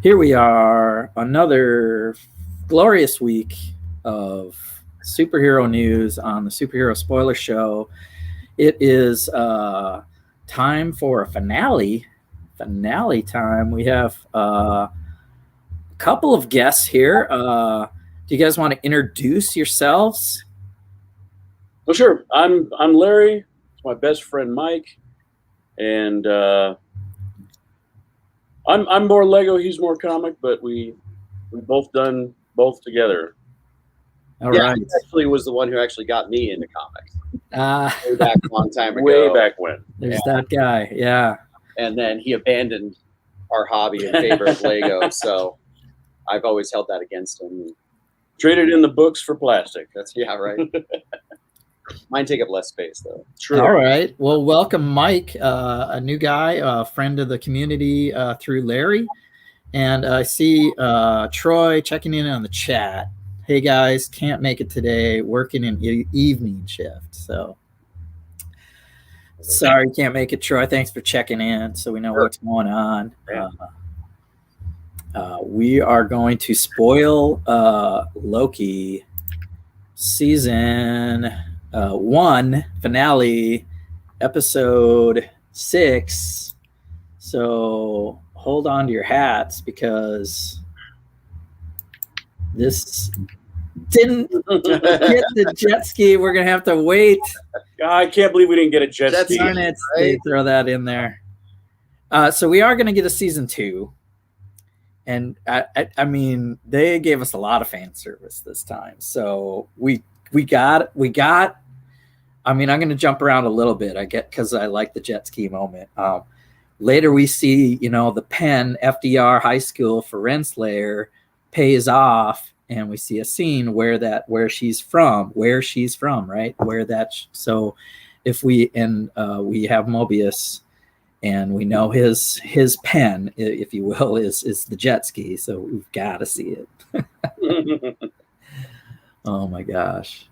Here we are, another glorious week of superhero news on the Superhero Spoiler Show. It is time for a finale. Finale time. We have a couple of guests here. Do you guys want to introduce yourselves? Well, sure. I'm Larry. It's my best friend Mike, and I'm more Lego. He's more comic, but we both done both together. All right. He actually was the one who actually got me into comics way back a long time ago. Way back when. There's that guy. Yeah. And then he abandoned our hobby in favor of Lego. So I've always held that against him. Traded in the books for plastic. That's right. Mine take up less space though. True. All right. Well, welcome, Mike, a new guy, a friend of the community through Larry. And I see Troy checking in on the chat. Hey, guys, can't make it today, working an evening shift. So sorry, can't make it, Troy. Thanks for checking in so we know what's going on. We are going to spoil Loki season 1 finale, episode 6. So hold on to your hats because this didn't get the jet ski. We're gonna have to wait. I can't believe we didn't get a jet ski. They throw that in there. So we are gonna get a season 2. And I mean, they gave us a lot of fan service this time. So we got. I mean, I'm going to jump around a little bit. I get because I like the jet ski moment. Later, we see the Penn FDR High School for Renslayer pays off, and we see a scene where she's from, right? So if we have Mobius. And we know his pen, if you will, is the jet ski. So we've got to see it. Oh my gosh!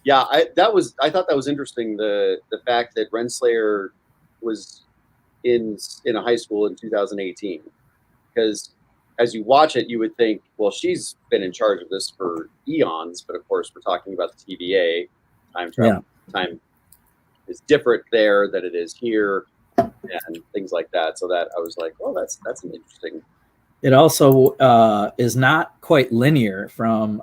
Yeah, I thought that was interesting. The fact that Renslayer was in a high school in 2018, because as you watch it, you would think, well, she's been in charge of this for eons. But of course, we're talking about the TVA. Time travel. Yeah. Time is different there than it is here. And things like that. So that I was like, oh, that's an interesting. It also is not quite linear from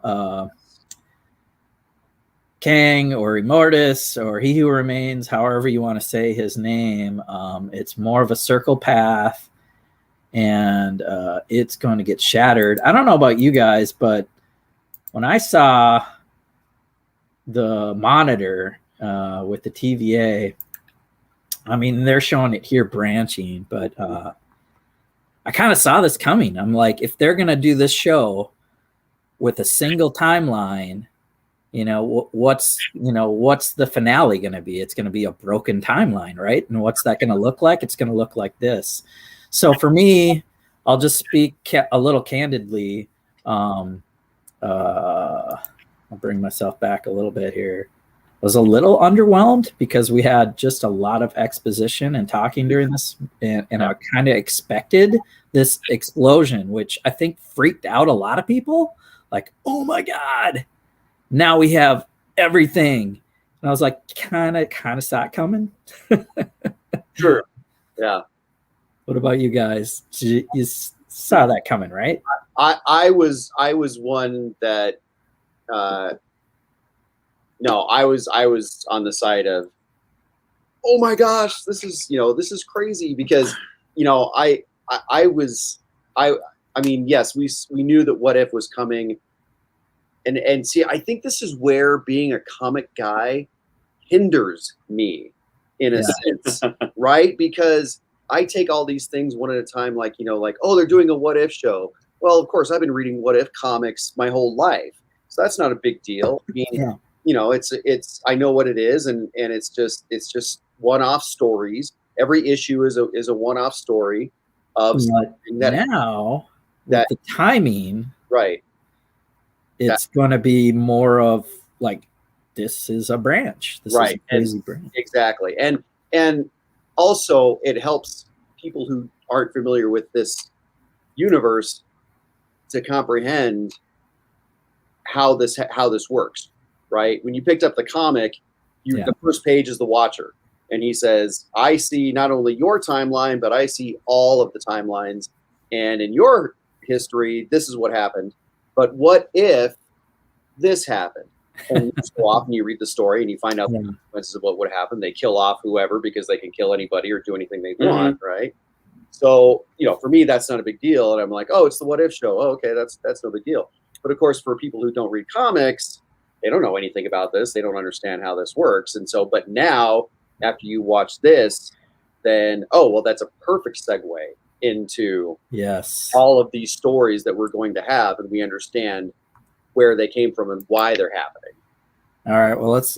Kang or Immortus or He Who Remains, however you want to say his name. It's more of a circle path, and it's going to get shattered. I don't know about you guys, but when I saw the monitor with the TVA, I mean, they're showing it here branching, but I kind of saw this coming. I'm like, if they're going to do this show with a single timeline, what's the finale going to be? It's going to be a broken timeline, right? And what's that going to look like? It's going to look like this. So for me, I'll just speak a little candidly. I'll bring myself back a little bit here. Was a little underwhelmed because we had just a lot of exposition and talking during this, and I kind of expected this explosion, which I think freaked out a lot of people. Like, oh my god, now we have everything. And I was like, kind of saw it coming. Sure, yeah. What about you guys? You saw that coming, right? I was one that. No, I was on the side of, oh my gosh, this is crazy because, I mean, yes, we knew that What If was coming, and see, I think this is where being a comic guy hinders me in a sense, right? Because I take all these things one at a time, like, oh, they're doing a What If show. Well, of course, I've been reading What If comics my whole life, so that's not a big deal. I mean, it's I know what it is, and it's just one-off stories. Every issue is a one-off story of that now with the timing, right? It's going to be more of like, this is a branch. This right. is a crazy branch. Exactly. And also it helps people who aren't familiar with this universe to comprehend how this works, right? When you picked up the comic, the first page is the Watcher, and he says, "I see not only your timeline, but I see all of the timelines, and in your history, this is what happened. But what if this happened?" And you go off and you read the story and you find out the consequences of what would happen. They kill off whoever because they can kill anybody or do anything they want, right? So, for me, that's not a big deal. And I'm like, oh, it's the What If show. Oh, okay, that's no big deal. But of course, for people who don't read comics, they don't know anything about this. They don't understand how this works. And so, but now, after you watch this, then, oh, well, that's a perfect segue into all of these stories that we're going to have. And we understand where they came from and why they're happening. All right. Well, let's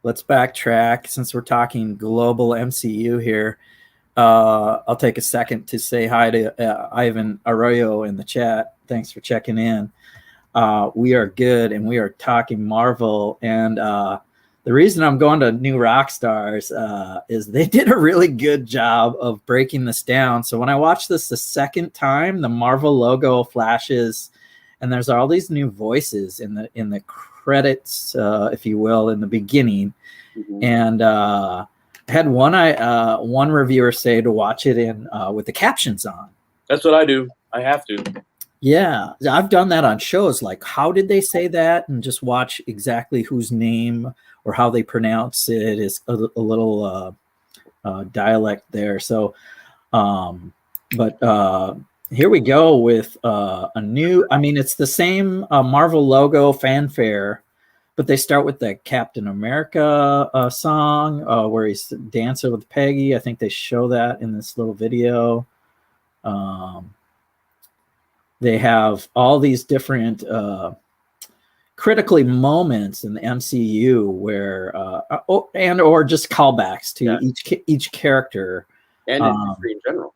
backtrack since we're talking global MCU here. I'll take a second to say hi to Ivan Arroyo in the chat. Thanks for checking in. We are good, and we are talking Marvel. And the reason I'm going to New Rockstars is they did a really good job of breaking this down. So when I watched this the second time, the Marvel logo flashes, and there's all these new voices in the credits, if you will, in the beginning. And I had one reviewer say to watch it in with the captions on. That's what I do. I have to. Yeah, I've done that on shows. Like, how did they say that? And just watch exactly whose name or how they pronounce it is a little dialect there. So, but here we go with a new. I mean, it's the same Marvel logo fanfare, but they start with the Captain America song where he's dancing with Peggy. I think they show that in this little video. They have all these different critically moments in the MCU where, or just callbacks to each character and in general.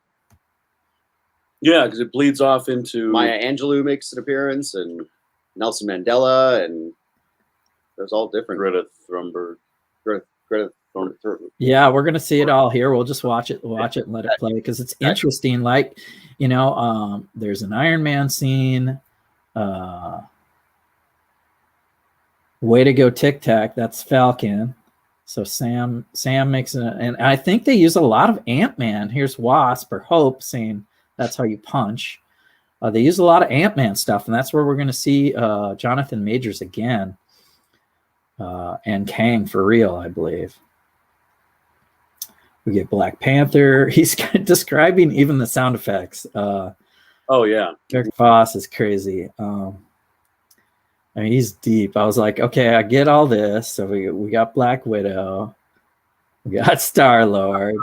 Yeah, because it bleeds off into Maya Angelou makes an appearance, and Nelson Mandela, and there's all different. Greta Thunberg. Yeah, we're gonna see it all here. We'll just watch it and let it play because it's interesting. Like, there's an Iron Man scene. Way to go, Tic Tac. That's Falcon. So Sam makes and I think they use a lot of Ant-Man. Here's Wasp or Hope saying that's how you punch. They use a lot of Ant-Man stuff, and that's where we're going to see Jonathan Majors again, and Kang for real, I believe. We get Black Panther. He's describing even the sound effects. Oh yeah, Eric Voss is crazy. I mean, he's deep. I was like, okay, I get all this. So we got Black Widow, we got Star-Lord.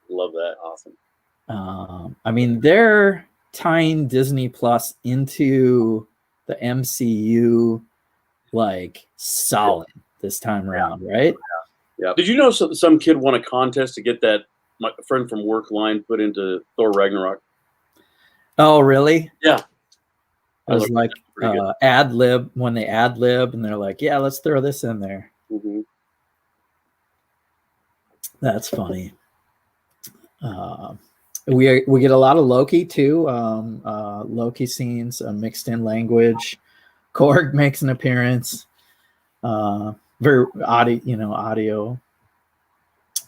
Love that. Awesome. I mean, they're tying Disney Plus into the MCU like solid this time around, right? Yeah. Did you know some kid won a contest to get that my friend from work line put into Thor Ragnarok? Oh, really? Yeah. It was like ad lib when they ad lib, and they're like, "Yeah, let's throw this in there." Mm-hmm. That's funny. We get a lot of Loki too. Loki scenes, mixed in language. Korg makes an appearance. Very audio.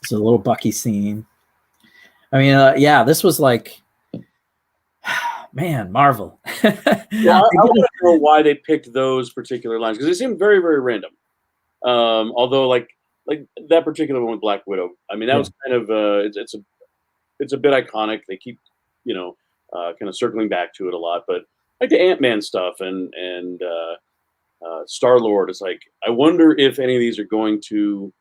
It's a little Bucky scene. I mean, yeah, this was like, man, Marvel. Yeah, I want to know why they picked those particular lines because they seem very, very random. Although, like that particular one with Black Widow, I mean, that was kind of it's a bit iconic. They keep kind of circling back to it a lot, but like the Ant-Man stuff and Star-Lord is like, I wonder if any of these are going to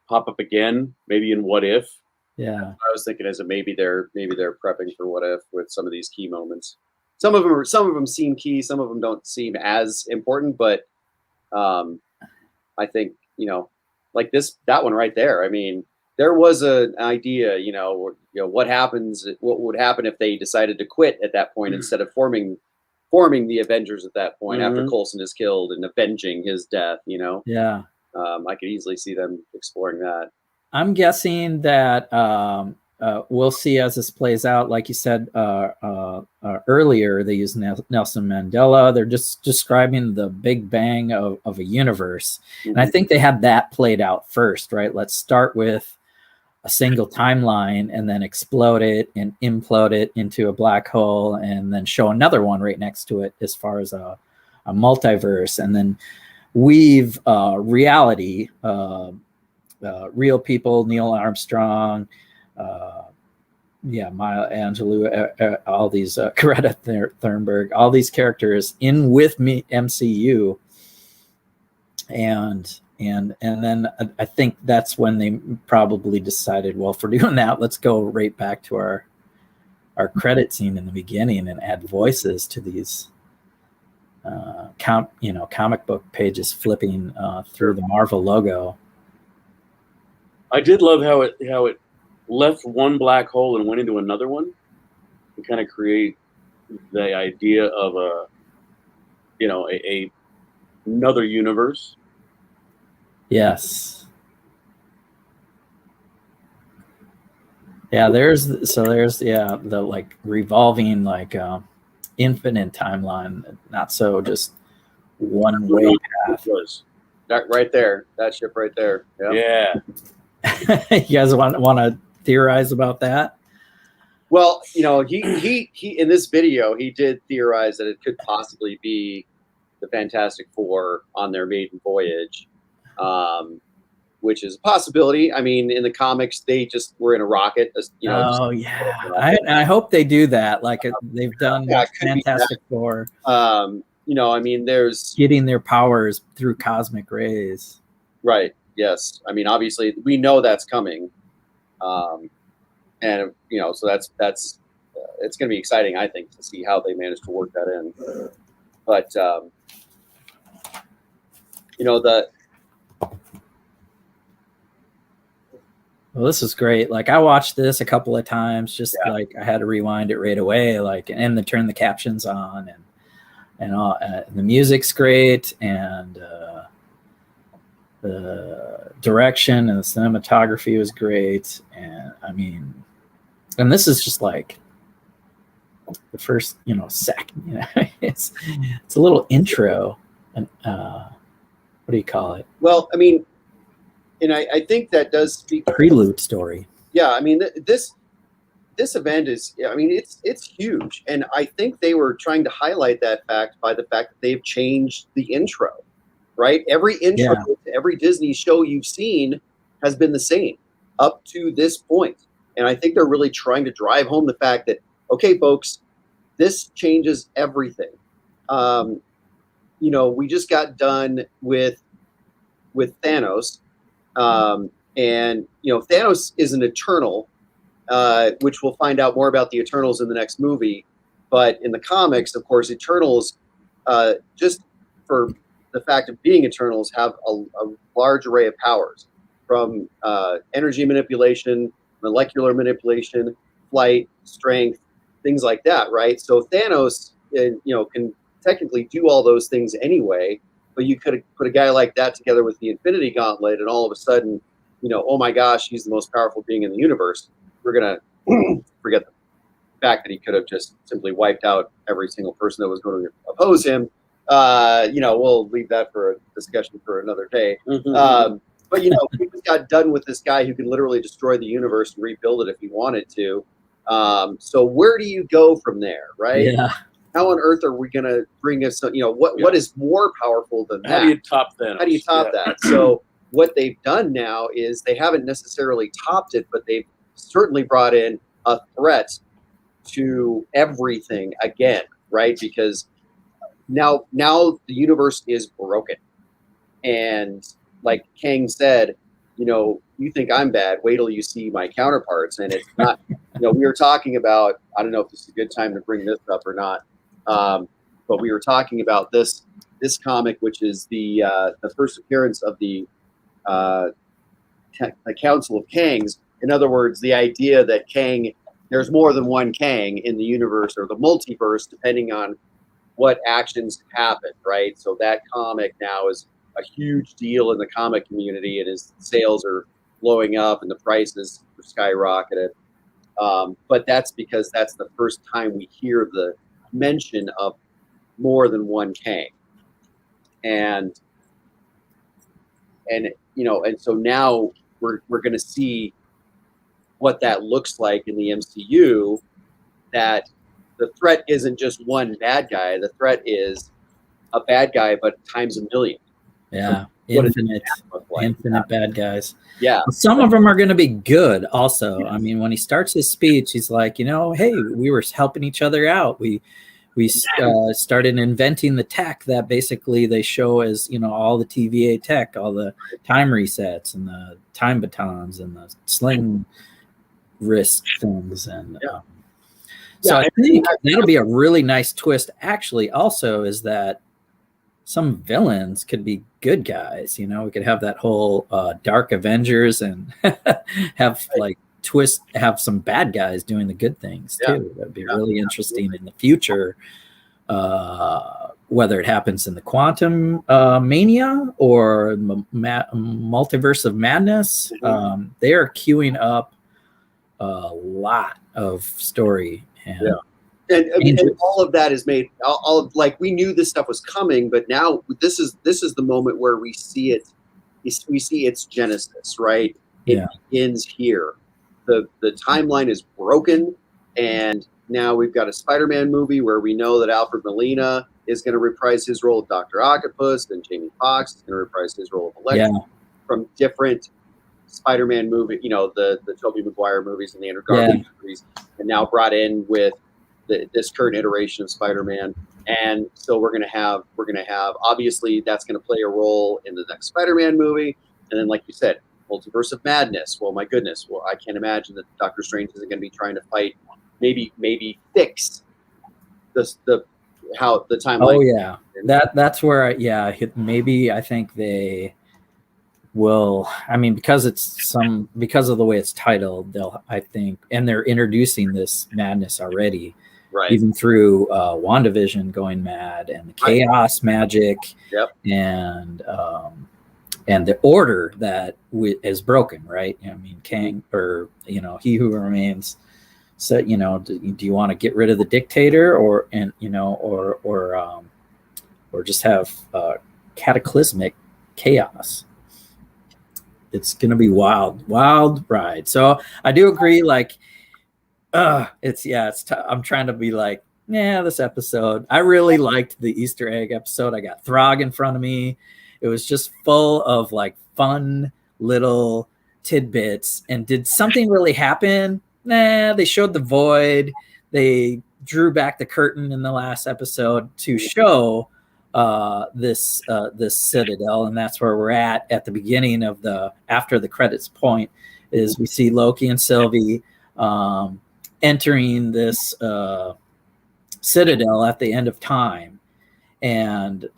pop up again, maybe in What If. Yeah, I was thinking maybe they're prepping for What If with some of these key moments. Some of them seem key, some of them don't seem as important, but I think like that one right there. I mean, there was an idea, what would happen if they decided to quit at that point instead of forming the Avengers at that point after Coulson is killed and avenging his death. Yeah. I could easily see them exploring that. I'm guessing that we'll see as this plays out. Like you said earlier, they use Nelson Mandela. They're just describing the big bang of a universe. And I think they had that played out first, right? Let's start with a single timeline and then explode it and implode it into a black hole, and then show another one right next to it as far as a multiverse, and then weave reality, real people, Neil Armstrong, Maya Angelou, all these Greta Thunberg, all these characters in with me MCU, and then I think that's when they probably decided, well, if we're doing that, let's go right back to our credit scene in the beginning and add voices to these comic book pages flipping through the Marvel logo. I did love how it left one black hole and went into another one to kind of create the idea of another universe. Yes. Yeah, there's the like revolving, like infinite timeline, not so just one way path. That right there, that ship right there. Yeah. You guys want to theorize about that? Well, he in this video, he did theorize that it could possibly be the Fantastic Four on their maiden voyage, which is a possibility. I mean, in the comics, they just were in a rocket. Oh yeah, I hope they do that. Like they've done Fantastic Four. I mean, there's getting their powers through cosmic rays. Right. Yes. I mean, obviously, we know that's coming, and so that's it's going to be exciting, I think, to see how they manage to work that in. But Well, this is great. Like I watched this a couple of times, just like I had to rewind it right away, like, and then turn the captions on, and all. The music's great, and the direction and the cinematography was great, and I mean, and this is just like the first, second. It's a little intro, and what do you call it? Well, I mean. And I think that does speak prelude story. Yeah, I mean this event is, I mean, it's huge, and I think they were trying to highlight that fact by the fact that they've changed the intro, right? Every intro to every Disney show you've seen has been the same up to this point, and I think they're really trying to drive home the fact that, okay, folks, this changes everything. We just got done with Thanos. And Thanos is an Eternal, which we'll find out more about the Eternals in the next movie. But in the comics, of course, Eternals, just for the fact of being Eternals, have a large array of powers, from energy manipulation, molecular manipulation, flight, strength, things like that, right? So Thanos, can technically do all those things anyway. But you could put a guy like that together with the Infinity Gauntlet, and all of a sudden, oh my gosh, he's the most powerful being in the universe. We're going to forget the fact that he could have just simply wiped out every single person that was going to oppose him. We'll leave that for a discussion for another day. But, we just got done with this guy who can literally destroy the universe and rebuild it if he wanted to. So where do you go from there, right? Yeah. How on earth are we going to bring us, what is more powerful than that? How do you top that? How do you top that? So what they've done now is they haven't necessarily topped it, but they've certainly brought in a threat to everything again, right? Because now the universe is broken. And like Kang said, you think I'm bad, wait till you see my counterparts. And it's not, we were talking about, I don't know if this is a good time to bring this up or not. But we were talking about this comic, which is the first appearance of the Council of Kangs. In other words, the idea that there's more than one Kang in the universe or the multiverse, depending on what actions happen, right? So that comic now is a huge deal in the comic community, and his sales are blowing up and the prices are skyrocketed. But that's because that's the first time we hear the mention of more than one Kang. And so now we're going to see what that looks like in the MCU, that the threat isn't just one bad guy. The threat is a bad guy, but times a million. Yeah. So Infinite bad guys. Yeah. Some of them are going to be good also. I mean, when he starts his speech, he's like, hey, we were helping each other out. We started inventing the tech that basically they show as, all the TVA tech, all the time resets and the time batons and the sling wrist things. And so I think that'll be a really nice twist. Actually, also, is that some villains could be good guys. We could have that whole Dark Avengers and have have some bad guys doing the good things too. That'd be really interesting in the future. Whether it happens in the Quantum Mania or Multiverse of Madness, they are queuing up a lot of story. And all of that is made. All of, like, we knew this stuff was coming, but now this is the moment where we see it. We see its genesis, right? It begins here. The timeline is broken, and now we've got a Spider-Man movie where we know that Alfred Molina is going to reprise his role of Dr. Octopus, and Jamie Foxx is going to reprise his role of Electro from different Spider-Man movie. The Tobey Maguire movies and the Andrew Garfield movies, and now brought in with this current iteration of Spider-Man. And so we're going to have obviously that's going to play a role in the next Spider-Man movie, and then, like you said, Multiverse of Madness. Well, my goodness. Well, I can't imagine that Doctor Strange isn't going to be trying to fight, maybe fix how the timeline. Oh yeah, that's where maybe I think they will. I mean, because of the way it's titled, and they're introducing this madness already. Right. Even through WandaVision going mad and the chaos magic, and the order that is broken, right? I mean, Kang, or he who remains, said, do you want to get rid of the dictator, or just have cataclysmic chaos? It's gonna be wild ride. So I do agree. Like, I'm trying to be like, this episode. I really liked the Easter egg episode. I got Throg in front of me. It was just full of like fun little tidbits. And did something really happen? Nah, they showed the void. They drew back the curtain in the last episode to show this citadel, and that's where we're at the beginning of after the credits point. Is we see Loki and Sylvie entering this citadel at the end of time, and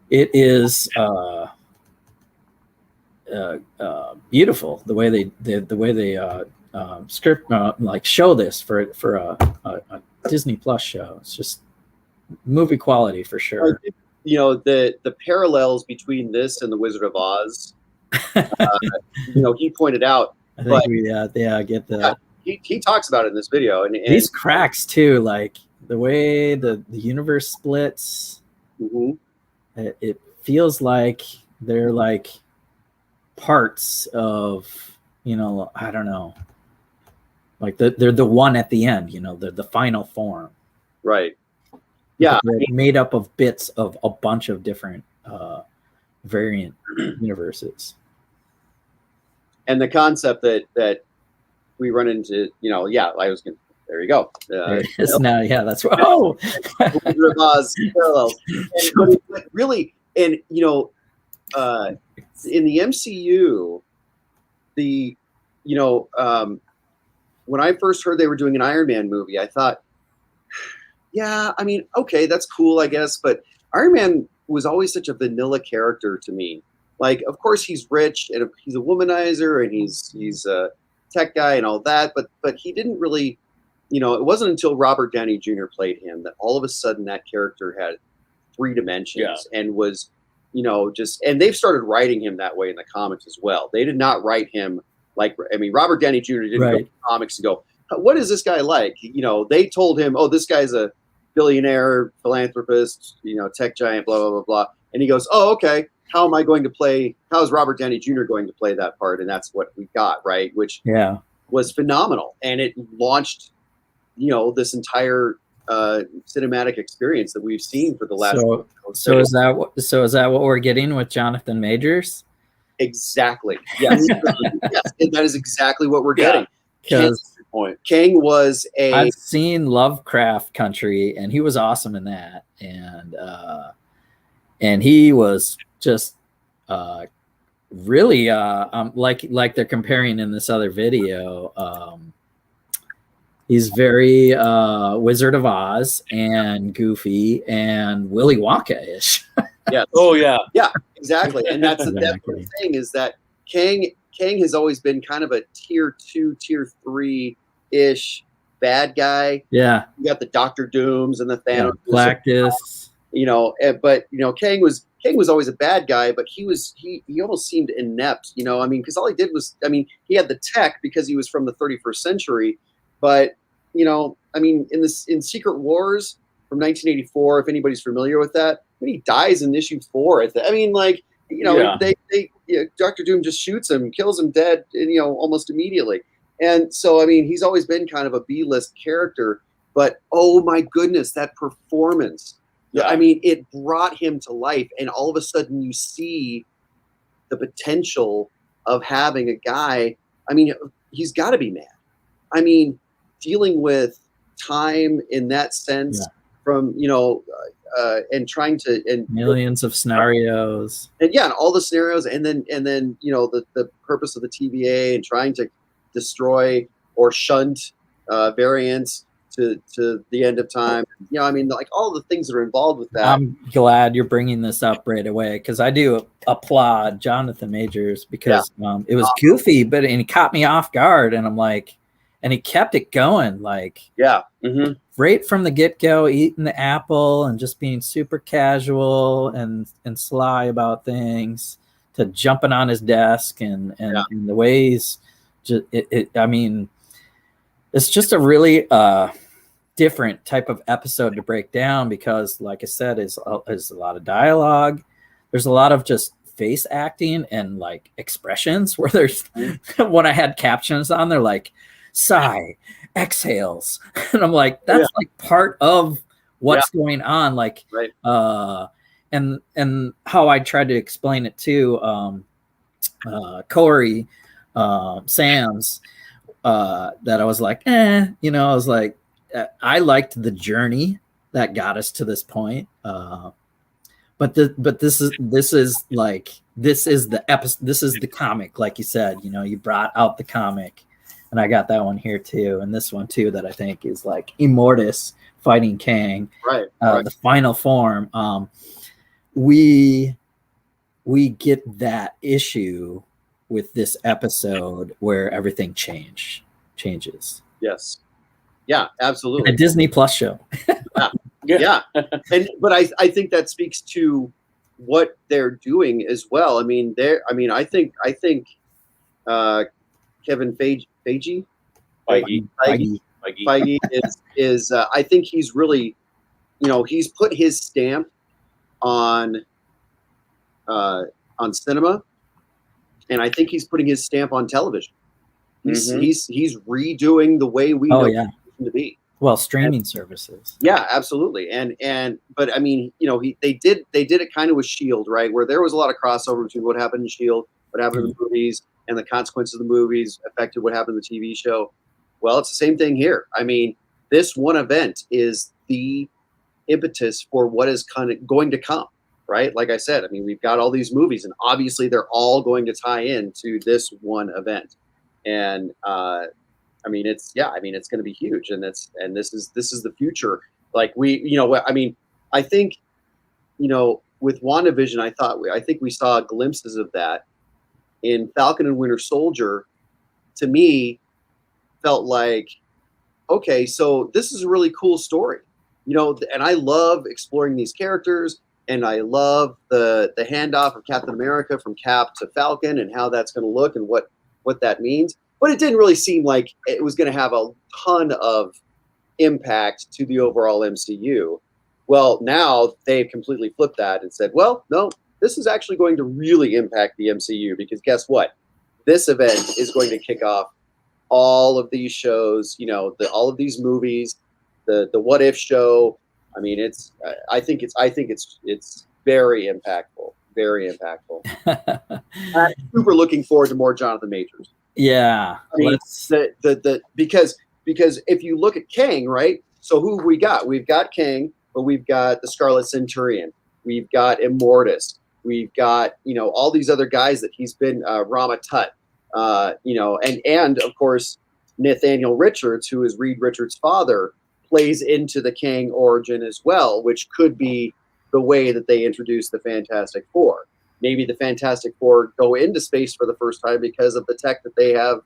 it is beautiful the way they script show this for a Disney Plus show. It's just movie quality for sure. The parallels between this and the Wizard of Oz. He pointed out. I think we get the. He talks about it in this video, and these cracks too, like the way the universe splits. Mm-hmm. It feels like they're like parts of, I don't know, like they're the one at the end, they're the final form, right? Yeah, they're made up of bits of a bunch of different variant universes. And the concept that we run into, I was gonna. There you go. Now, that's what. Oh, parallels. But really, and in the MCU, when I first heard they were doing an Iron Man movie, I thought, okay, that's cool, I guess. But Iron Man was always such a vanilla character to me. Like, of course, he's rich and he's a womanizer and he's a tech guy and all that, but he didn't really. It wasn't until Robert Downey Jr. played him that all of a sudden that character had 3 dimensions and was, and they've started writing him that way in the comics as well. They did not write him Like, I mean, Robert Downey Jr. didn't go Right. to comics to go, what is this guy like? You know, they told him, oh, this guy's a billionaire, philanthropist, you know, tech giant, blah, blah, blah, blah. And he goes, oh, okay. How am I going to play? How is Robert Downey Jr. going to play that part? And that's what we got, right? Which was phenomenal. And it launched, you know, this entire cinematic experience that we've seen for the last. So is that what we're getting with Jonathan Majors? Exactly. Yes. Yes. And that is exactly what we're getting. Because Kang was I've seen Lovecraft Country, and he was awesome in that, and he was just really like they're comparing in this other video. He's very Wizard of Oz and Goofy and Willy Wonka-ish. Yeah. Oh yeah. Yeah. Exactly. And that's what I'm saying is that Kang has always been kind of a tier 2, tier 3-ish bad guy. Yeah. You got the Doctor Dooms and the Thanos. Galactus. You know, but you know, Kang was always a bad guy, but he almost seemed inept. You know, I mean, because all he did was, I mean, he had the tech because he was from the 31st century, but you know, I mean, in Secret Wars from 1984, if anybody's familiar with that, when he dies in issue 4, I mean, like, you know, Doctor Doom just shoots him, kills him dead, you know, almost immediately. And so, I mean, he's always been kind of a B-list character, but oh my goodness, that performance. Yeah. I mean, it brought him to life, and all of a sudden you see the potential of having a guy. I mean, he's got to be mad. I mean, dealing with time in that sense from, you know, and trying to and millions of scenarios and all the scenarios, and then you know the purpose of the TVA and trying to destroy or shunt variants to the end of time. You know, I mean, like all the things that are involved with that. I'm glad you're bringing this up right away, because I do applaud Jonathan Majors, because it was goofy, but and he caught me off guard, and I'm like, and he kept it going, like right from the get-go, eating the apple and just being super casual and sly about things, to jumping on his desk and the ways. I mean, it's just a really different type of episode to break down, because like I said, is a lot of dialogue. There's a lot of just face acting and like expressions where there's when I had captions on, they're like sigh, exhales, and I'm like, that's like part of what's going on, like and how I tried to explain it to Corey Sands, that I was like, you know, I was like, I liked the journey that got us to this point, but this is the episode, this is the comic, like you said, you know, you brought out the comic, and I got that one here too, and this one too, that I think is like Immortus fighting Kang, the final form. We get that issue with this episode where everything changes. Yes. Yeah, absolutely. A Disney Plus show. Yeah. But I think that speaks to what they're doing as well. I mean, I think Kevin Feige is I think he's really, you know, he's put his stamp on cinema, and I think he's putting his stamp on television. He's redoing the way we know it to be. Well, streaming services. Yeah, absolutely. But I mean, you know, they did it kind of with S.H.I.E.L.D., right? Where there was a lot of crossover between what happened in S.H.I.E.L.D., what happened in the movies, and the consequences of the movies affected what happened in the TV show. Well, it's the same thing here. I mean, this one event is the impetus for what is kind of going to come, right? Like I said, I mean, we've got all these movies, and obviously they're all going to tie into this one event. And I mean, it's going to be huge, and this is the future. Like I think, you know, with WandaVision, I think we saw glimpses of that. In Falcon and Winter Soldier, to me, felt like, okay, so this is a really cool story, you know, and I love exploring these characters, and I love the handoff of Captain America from Cap to Falcon, and how that's going to look, and what what that means. But it didn't really seem like it was going to have a ton of impact to the overall MCU. Well, now they've completely flipped that and said, well, no, this is actually going to really impact the MCU, because guess what? This event is going to kick off all of these shows, all of these movies, the What If show. I mean, I think it's very impactful, very impactful. I'm super looking forward to more Jonathan Majors. Yeah, I mean, because if you look at Kang, right? So who have we got? We've got Kang, but we've got the Scarlet Centurion. We've got Immortus. We've got all these other guys that he's been Rama Tut, and of course Nathaniel Richards, who is Reed Richards' father, plays into the Kang origin as well, which could be the way that they introduce the Fantastic Four. Maybe the Fantastic Four go into space for the first time because of the tech that they have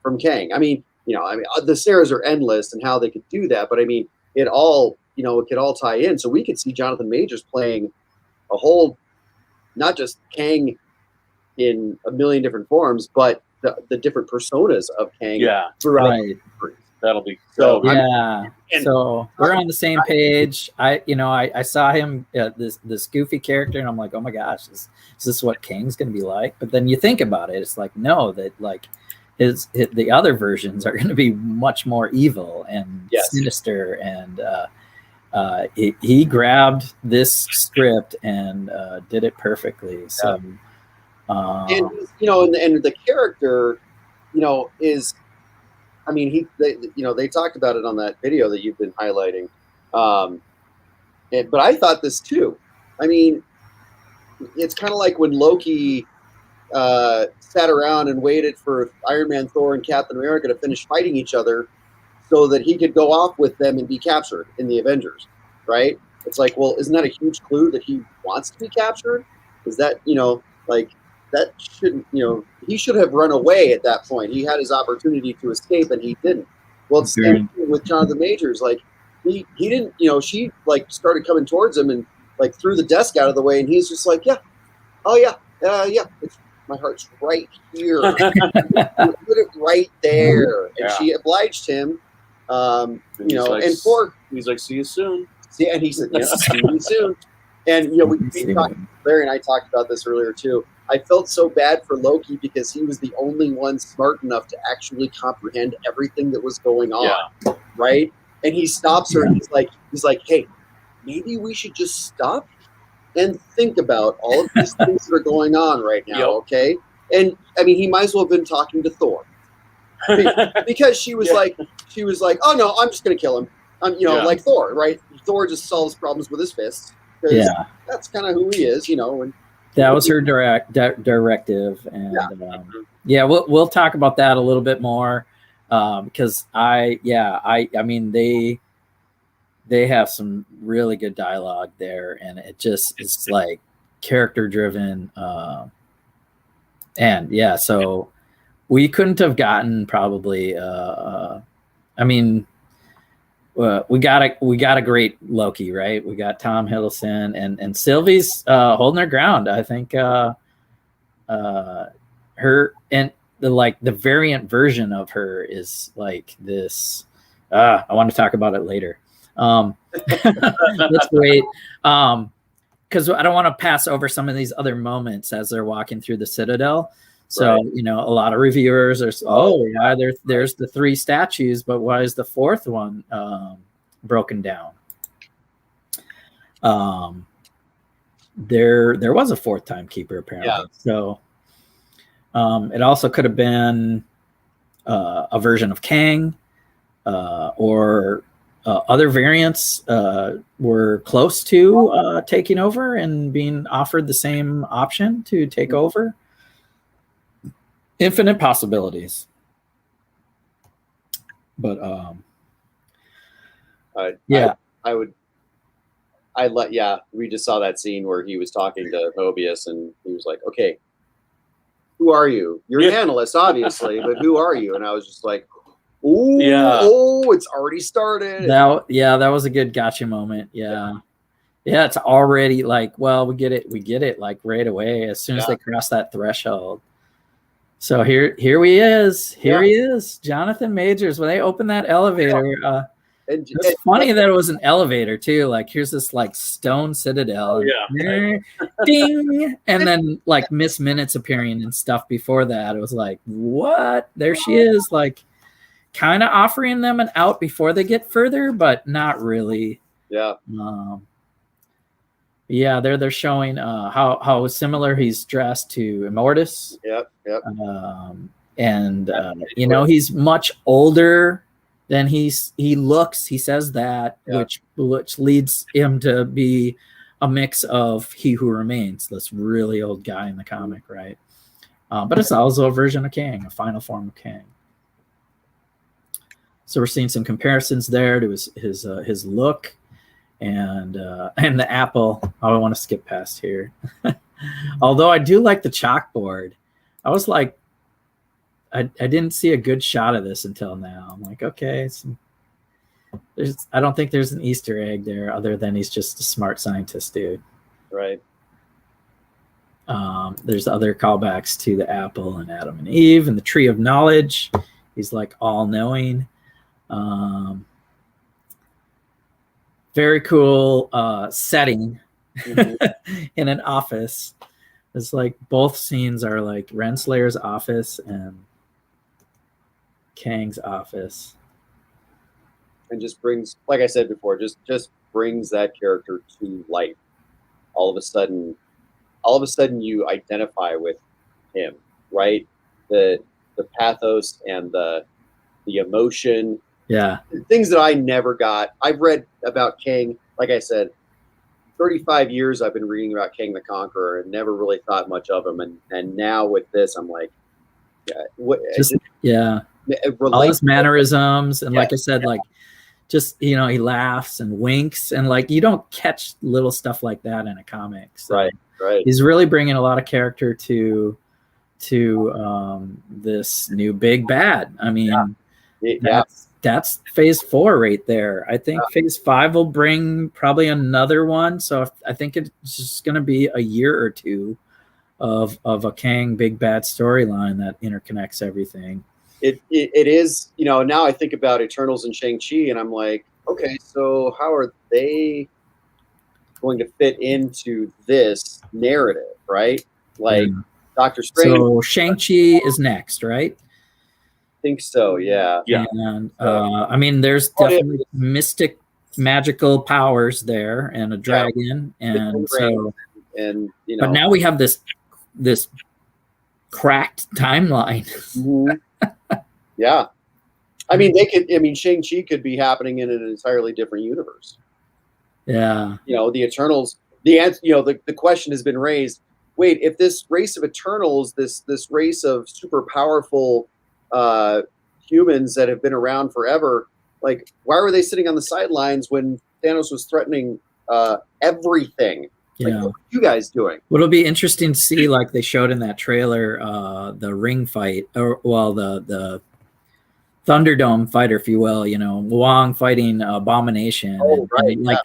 from Kang. I mean, the scenarios are endless and how they could do that, but I mean, it all, it could all tie in. So we could see Jonathan Majors playing a whole, not just Kang in a million different forms, but the different personas of Kang throughout. Right. That'll be so. Yeah. So we're on the same page. I saw him, this goofy character, and I'm like, oh my gosh, is this what Kang's going to be like? But then you think about it, it's like, no, that like the other versions are going to be much more evil and sinister, and he grabbed this script and did it perfectly. So, and the character, is. I mean, they talked about it on that video that you've been highlighting, but I thought this too. I mean, it's kind of like when Loki sat around and waited for Iron Man, Thor, and Captain America to finish fighting each other, so that he could go off with them and be captured in the Avengers, right? It's like, well, isn't that a huge clue that he wants to be captured? Is that that shouldn't, he should have run away at that point. He had his opportunity to escape and he didn't. Well, it's the same thing with Jonathan Majors. Like he didn't, she like started coming towards him and like threw the desk out of the way, and he's just like, it's, my heart's right here. Put it right there. And she obliged him. And he's like, see you soon. See, and he said, see you soon. And Larry and I talked about this earlier too. I felt so bad for Loki because he was the only one smart enough to actually comprehend everything that was going on, right? And he stops her and he's like, hey, maybe we should just stop and think about all of these things that are going on right now, okay? And I mean, he might as well have been talking to Thor, because she was like, oh no, I'm just gonna kill him. Like Thor, right? Thor just solves problems with his fists. That's kind of who he is, And that was her directive, and we'll talk about that a little bit more, because I mean they have some really good dialogue there, and it's like character driven, and so we couldn't have gotten probably we got a great Loki, right? We got Tom Hiddleston, and Sylvie's holding her ground. I think her and the variant version of her is like this. I want to talk about it later. Let's wait, because I don't want to pass over some of these other moments as they're walking through the Citadel. So, a lot of reviewers are, there's the 3 statues, but why is the 4th one broken down? There was a 4th timekeeper, apparently. Yeah. So it also could have been a version of Kang, or other variants were close to taking over and being offered the same option to take over. Infinite possibilities. But we just saw that scene where he was talking to Mobius and he was like, okay, who are you? You're an analyst, obviously, but who are you? And I was just like, it's already started. That was a good gotcha moment. Yeah, it's already like, well, we get it like right away as soon as they cross that threshold. So here he is. Here he is, Jonathan Majors. When they opened that elevator, it's funny that it was an elevator too. Like here's this like stone citadel. Ding, and then like Miss Minutes appearing and stuff before that. It was like, what? There she is, like kind of offering them an out before they get further, but not really. Yeah. Yeah, they're showing how similar he's dressed to Immortus. Yep. And you know, he's much older than he looks. He says that, which leads him to be a mix of He Who Remains, this really old guy in the comic, right? But it's also a version of Kang, a final form of Kang. So we're seeing some comparisons there to his look. And the apple. I want to skip past here. Although I do like the chalkboard. I was like, I didn't see a good shot of this until now. I'm like, okay, I don't think there's an Easter egg there other than he's just a smart scientist dude. Right. There's other callbacks to the apple and Adam and Eve and the tree of knowledge. He's like all knowing. Very cool setting in an office. It's like both scenes are like Renslayer's office and Kang's office. And just brings, like I said before, just brings that character to life. All of a sudden you identify with him, right? The pathos and the emotion. Yeah. Things that I never got. I've read about Kang, like I said, 35 years I've been reading about Kang the Conqueror and never really thought much of him. And now with this, I'm like, all his mannerisms. And like I said, like just, you know, he laughs and winks and like, you don't catch little stuff like that in a comic. So right. He's really bringing a lot of character to this new big bad. I mean, that's phase 4 right there. I think phase 5 will bring probably another one. So I think it's just going to be a year or two of a Kang big bad storyline that interconnects everything. It is, you know, now I think about Eternals and Shang-Chi and I'm like, okay, so how are they going to fit into this narrative, right? Like Doctor Strange. So Shang-Chi is next, right? Think so, yeah. And I mean, there's definitely mystic, magical powers there, and a dragon, and so, and you know, but now we have this cracked timeline. Yeah, I mean, Shang-Chi could be happening in an entirely different universe. Yeah, you know, the Eternals. The answer, you know, the question has been raised. Wait, if this race of Eternals, this race of super powerful humans that have been around forever, like why were they sitting on the sidelines when Thanos was threatening everything? Like, what are you guys doing? Well, it'll be interesting to see, like they showed in that trailer, the ring fight, or well, the Thunderdome fight, if you will. You know, Wong fighting Abomination. And like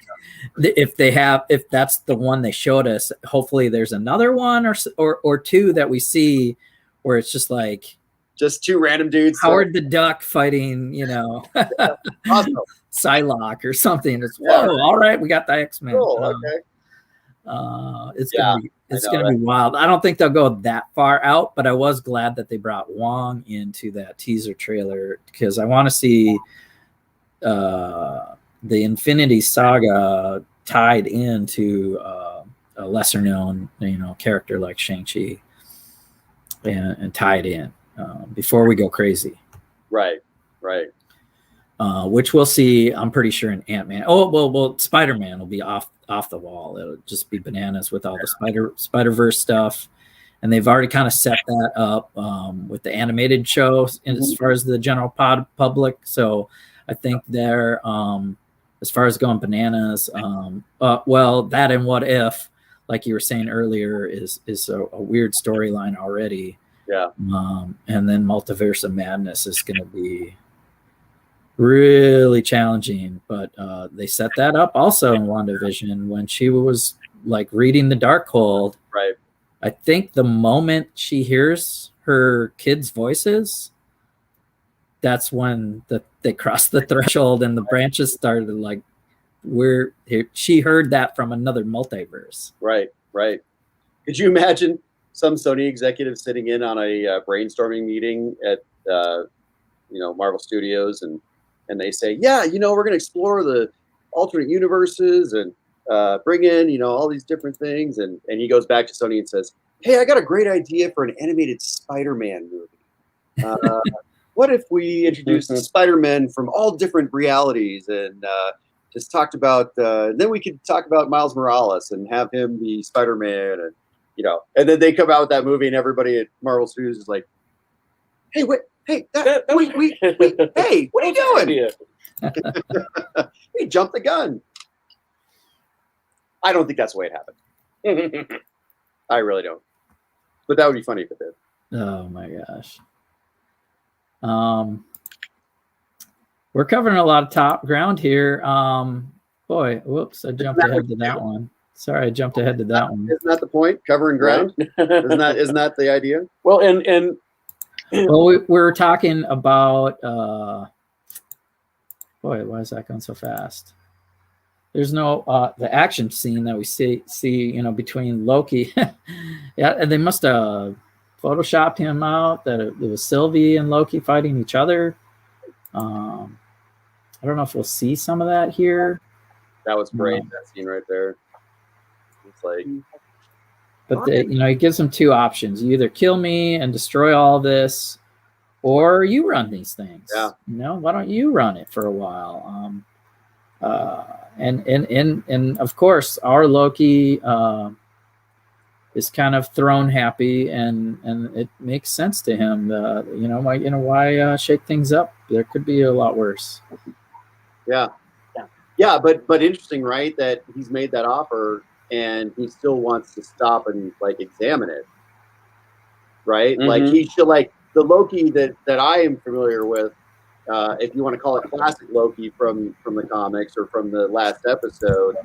if that's the one they showed us, hopefully there's another one or two that we see where it's just like. Just two random dudes. Howard the Duck fighting, you know, awesome. Psylocke or something. It's all right. We got the X-Men. Cool, okay. It's gonna be wild. I don't think they'll go that far out, but I was glad that they brought Wong into that teaser trailer because I want to see the Infinity Saga tied into a lesser known, you know, character like Shang-Chi and tied in. Before we go crazy. Right. Which we'll see, I'm pretty sure, in Ant-Man. Oh, well, Spider-Man will be off the wall. It'll just be bananas with all the Spider-Verse stuff. And they've already kind of set that up with the animated show as far as the general public. So I think they're, as far as going bananas, well, that and What If, like you were saying earlier, is a weird storyline already. Yeah. And then Multiverse of Madness is going to be really challenging, but they set that up also in WandaVision when she was like reading the Darkhold. Right. I think the moment she hears her kids' voices, that's when they crossed the threshold and the branches started like she heard that from another multiverse. Right. Could you imagine some Sony executive sitting in on a brainstorming meeting at Marvel Studios, and they say, yeah, we're going to explore the alternate universes and bring in all these different things, and he goes back to Sony and says, hey, I got a great idea for an animated Spider-Man movie. What if we introduced Spider-Man from all different realities and just talked about then we could talk about Miles Morales and have him be Spider-Man, and and then they come out with that movie and everybody at Marvel Studios is like, hey, wait, hey, wait, hey, what are you doing? He jumped the gun. I don't think that's the way it happened. I really don't. But that would be funny if it did. Oh my gosh. We're covering a lot of top ground here. Boy, whoops, I jumped ahead to that one. Sorry, I jumped ahead to that one. Isn't that the point? Covering ground? Isn't that the idea? Well, and well, we were talking about boy, why is that going so fast? There's no the action scene that we see between Loki. Yeah, and they must have photoshopped him out that it was Sylvie and Loki fighting each other. I don't know if we'll see some of that here. That was great. That scene right there. It's like, but he gives them two options: you either kill me and destroy all this, or you run these things. Yeah. Why don't you run it for a while? And of course, our Loki is kind of throne happy, and it makes sense to him. Why shake things up? There could be a lot worse. Yeah, but interesting, right? That he's made that offer and he still wants to stop and examine it, right? Mm-hmm. Like he should, the Loki that I am familiar with, if you want to call it classic Loki from the comics or from the last episode,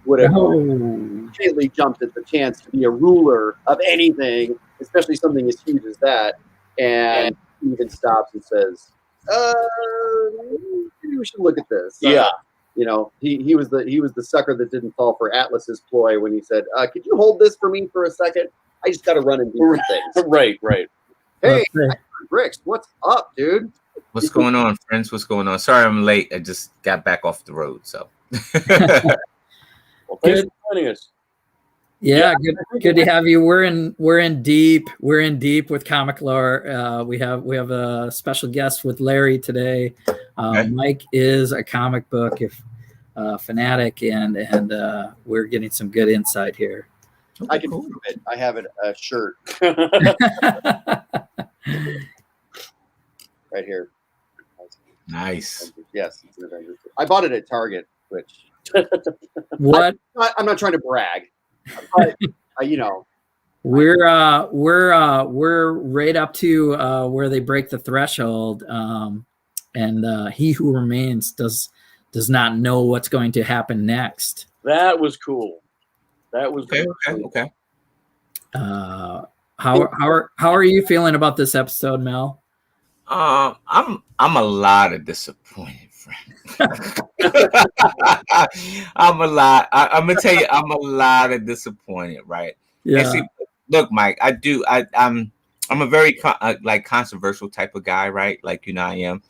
would have immediately jumped at the chance to be a ruler of anything, especially something as huge as that, and even stops and says, maybe we should look at this. Yeah. He was the sucker that didn't fall for Atlas's ploy when he said, could you hold this for me for a second? I just got to run and do things. Right. Hey, Bricks, what's up, dude? What's going on, friends? What's going on? Sorry I'm late. I just got back off the road, so. Well, thanks for joining us. Yeah, good to have you. We're in deep with comic lore. We have a special guest with Larry today. Okay. Mike is a comic book fanatic, and we're getting some good insight here. I can prove it. I have a shirt right here. Nice. Yes, it's an Avengers. I bought it at Target, which what? I'm not trying to brag, but we're right up to where they break the threshold, and he who remains does not know what's going to happen next. That was cool. That was okay. How are you feeling about this episode, Mel? I'm a lot of disappointed, friend. I'm gonna tell you, I'm a lot of disappointed, right? Yeah. See, look, Mike, I'm a very controversial type of guy, right? I am,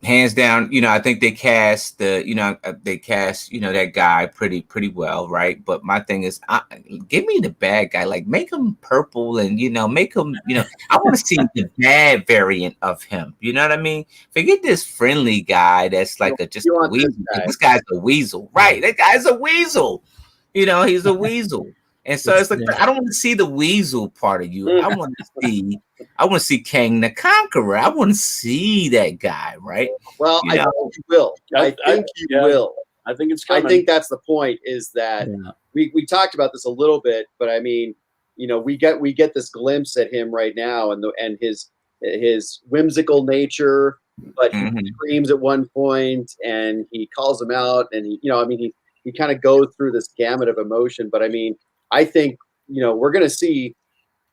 hands down, I think they cast that guy pretty well, right? But my thing is, give me the bad guy, make him purple, and make him, I want to see the bad variant of him. You know what I mean? Forget this friendly guy that's just a weasel. This guy's a weasel, right? That guy's a weasel. He's a weasel. And so it's I don't want to see the weasel part of you. I want to see Kang the Conqueror. I want to see that guy, right? Well, I think you will. I think you will. I think it's coming. I think that's the point, is that we talked about this a little bit, but I mean, we get this glimpse at him right now, and his whimsical nature, but he screams at one point and he calls him out, and he kind of goes through this gamut of emotion. But I mean, I think we're going to see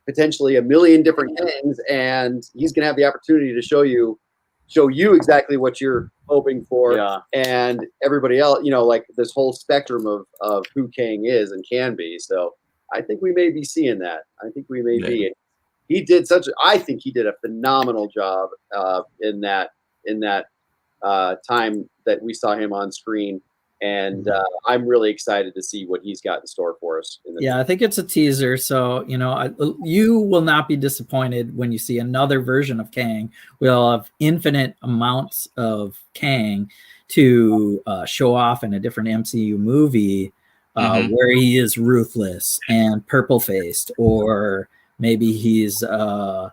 potentially a million different things, and he's going to have the opportunity to show you exactly what you're hoping for, and everybody else, like this whole spectrum of who Kang is and can be. So I think we may be seeing that. I think we may be. I think he did a phenomenal job in that time that we saw him on screen. And I'm really excited to see what he's got in store for us. I think it's a teaser. So, you will not be disappointed when you see another version of Kang. We'll have infinite amounts of Kang to show off in a different MCU movie where he is ruthless and purple-faced, or maybe he's a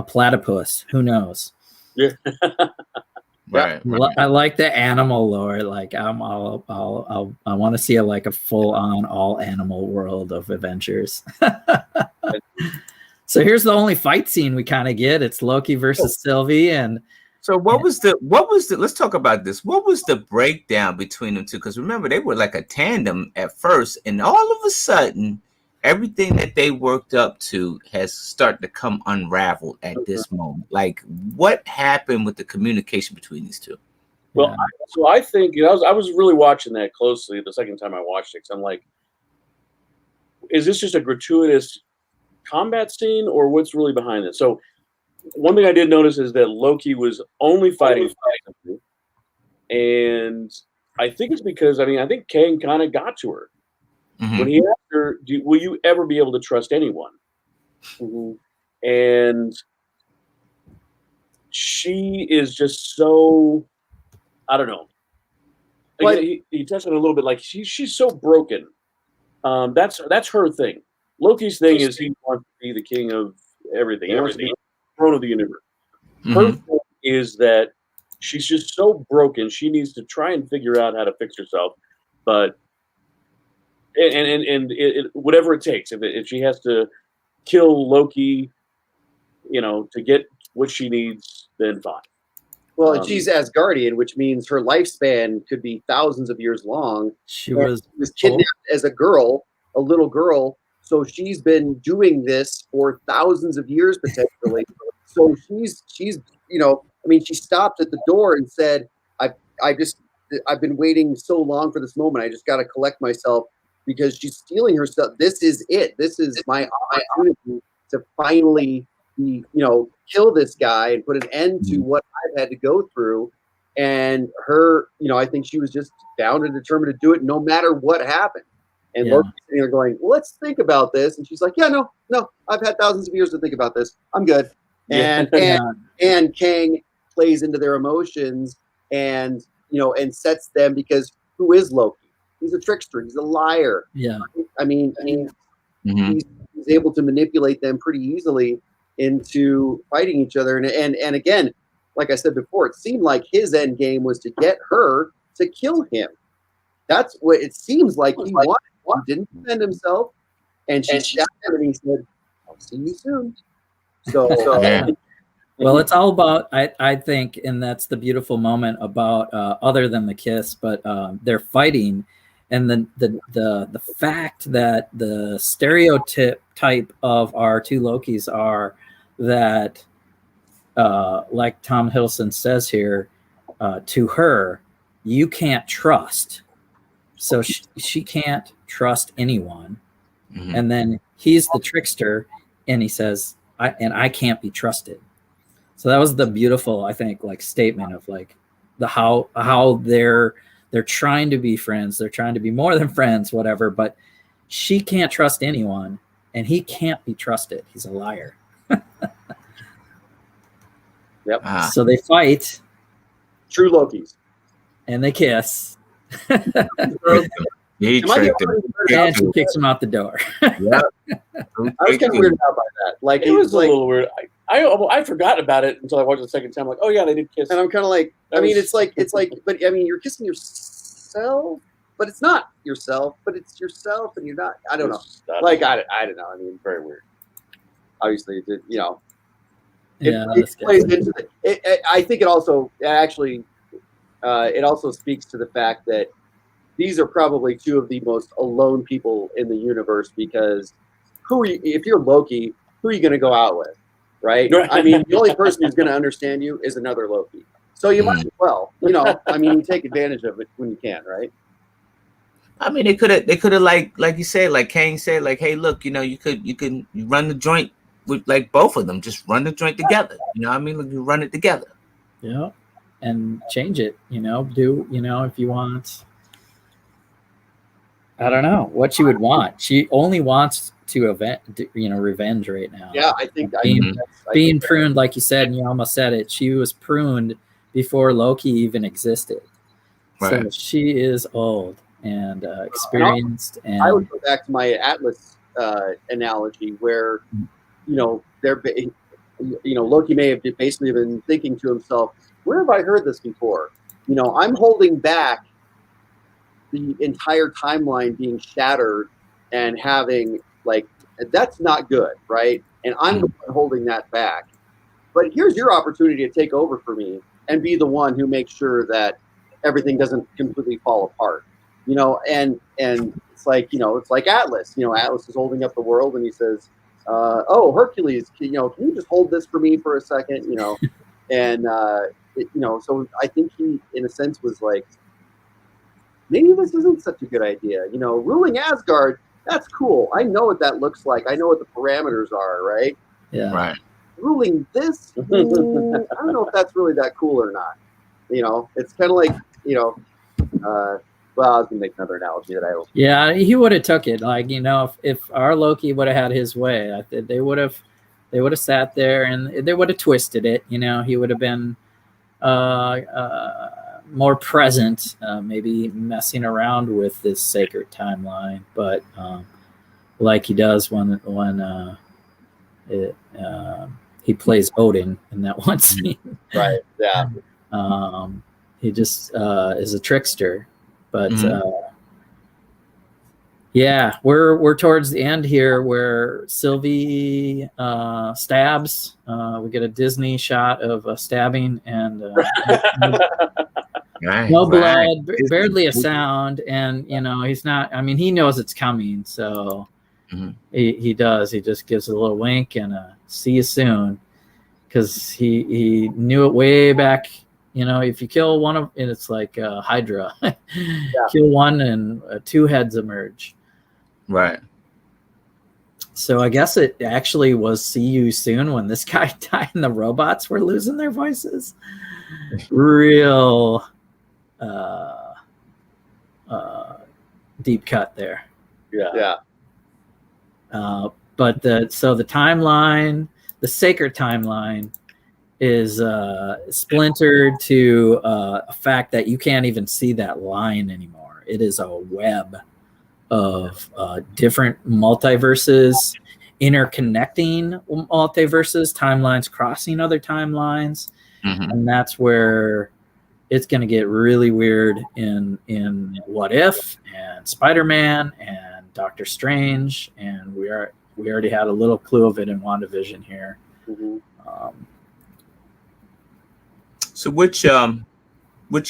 platypus. Who knows? Yeah. Right. I like the animal lore. Like I want to see a full-on all animal world of Avengers. So here's the only fight scene we kind of get. It's Loki versus Sylvie, and so what was the let's talk about this. What was the breakdown between them two? Because remember, they were like a tandem at first, and all of a sudden everything that they worked up to has started to come unraveled at this moment. Like, what happened with the communication between these two? Well, I think I was really watching that closely the second time I watched it. 'Cause I'm like, is this just a gratuitous combat scene, or what's really behind it? So, one thing I did notice is that Loki was only fighting, and I think it's because I think Kang kind of got to her. When he asked her, will you ever be able to trust anyone? And she is just so, I don't know. He touched on it a little bit. Like she's so broken. That's her thing. Loki's thing is he wants to be the king of everything. He wants to be the throne of the universe. Her thing is that she's just so broken. She needs to try and figure out how to fix herself, but. And whatever it takes, if she has to kill Loki, to get what she needs, then fine. Well, she's Asgardian, which means her lifespan could be thousands of years long. She was kidnapped as a little girl. So she's been doing this for thousands of years potentially. So she's she stopped at the door and said, I've been waiting so long for this moment. I just got to collect myself. Because she's stealing her stuff. This is it. This is my opportunity to finally kill this guy and put an end to what I've had to go through. And her, I think she was just bound and determined to do it no matter what happened. And Loki's sitting there going, well, let's think about this. And she's like, no, I've had thousands of years to think about this. I'm good. And Kang plays into their emotions and sets them, because who is Loki? He's a trickster. He's a liar. Yeah. He's able to manipulate them pretty easily into fighting each other. And again, like I said before, it seemed like his end game was to get her to kill him. That's what it seems like he wanted. He didn't defend himself, and she shot him, and he said, "I'll see you soon." So well, it's all about, I think, and that's the beautiful moment about other than the kiss, but they're fighting. And the fact that the stereotype of our two Lokis are that, like Tom Hiddleston says here, to her, you can't trust. So she can't trust anyone. And then he's the trickster, and he says, I can't be trusted. So that was the beautiful, I think, statement of how they're trying to be friends. They're trying to be more than friends, whatever, but she can't trust anyone and he can't be trusted. He's a liar. Yep. So they fight. True Lokis. And they kiss. He tricked him. And she kicks him out the door. Yeah. I was kind of weirded out by that. It was a little weird. I forgot about it until I watched it the second time. Like, oh yeah, they did kiss. And I'm kind of like, it's like, but you're kissing yourself, but it's not yourself, but it's yourself, and you're not. I don't know. I don't know. Very weird. Obviously, it plays into it. I think it also speaks to the fact that these are probably two of the most alone people in the universe, because if you're Loki, who are you going to go out with, right? I mean, the only person who's going to understand you is another Loki. So you might as well, I mean, you take advantage of it when you can, right? I mean, they could have like you said, like Kane said, like, hey, look, you can run the joint with like both of them, just run the joint together. You know what I mean? Like, you run it together. Yeah, and change it. If you want. I don't know what she would want. She only wants to revenge right now. Yeah, I think being pruned, like you said, and you almost said it. She was pruned before Loki even existed, Right. so she is old and experienced. And I would go back to my Atlas analogy, where Loki may have basically been thinking to himself, "Where have I heard this before? I'm holding back the entire timeline being shattered and having that's not good, right? And I'm holding that back. But here's your opportunity to take over for me and be the one who makes sure that everything doesn't completely fall apart. And it's like Atlas. Atlas is holding up the world, and he says, "Oh, Hercules, can you just hold this for me for a second?" And so I think he, in a sense, was like, maybe this isn't such a good idea. Ruling Asgard, that's cool. I know what that looks like. I know what the parameters are, right? Yeah. Right. Ruling this, I don't know if that's really that cool or not. It's kind of like, well, I was going to make another analogy that I don't. Yeah, he would have took it. Like, if our Loki would have had his way, they would have sat there and they would have twisted it. He would have been more present, maybe messing around with this sacred timeline, but like he does when he plays Odin in that one scene. Right. Yeah. He just is a trickster, but yeah, we're towards the end here where Sylvie stabs. We get a Disney shot of stabbing and no blood, barely a sound, and he's not. I mean, he knows it's coming, so he does. He just gives a little wink and a "see you soon," because he knew it way back. If you kill one of, and it's like Hydra, kill one and two heads emerge. Right. So I guess it actually was "see you soon" when this guy died and the robots were losing their voices. Real deep cut there. Yeah. But the timeline, the sacred timeline, is splintered to a fact that you can't even see that line anymore. It is a web of different multiverses, interconnecting multiverses, timelines crossing other timelines, and that's where it's going to get really weird in What If and Spider-Man and Doctor Strange, and we already had a little clue of it in WandaVision here. So which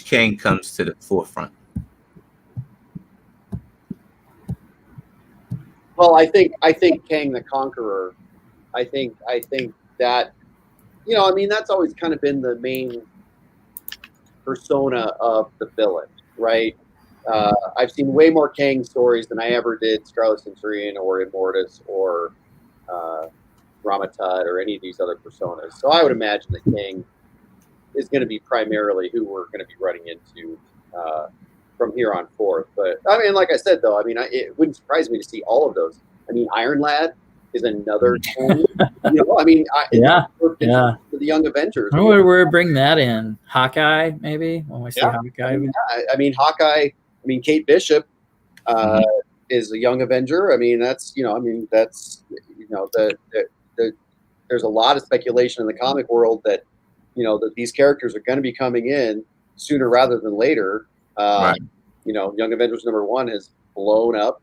Kang comes to the forefront? Well, I think Kang the Conqueror. I think that I mean, that's always kind of been the main persona of the villain, right? I've seen way more Kang stories than I ever did Scarlet Centurion or Immortus or Ramatut or any of these other personas. So I would imagine that Kang is going to be primarily who we're going to be running into from here on forth. But I mean, like I said, though, I mean, it wouldn't surprise me to see all of those. I mean, Iron Lad is another Kang. I mean, the Young Avengers. Where we bring that in? Hawkeye, maybe when we see Hawkeye. I mean, Hawkeye. I mean, Kate Bishop is a Young Avenger. I mean, that's there's a lot of speculation in the comic world that that these characters are going to be coming in sooner rather than later. Right. Young Avengers #1 has blown up.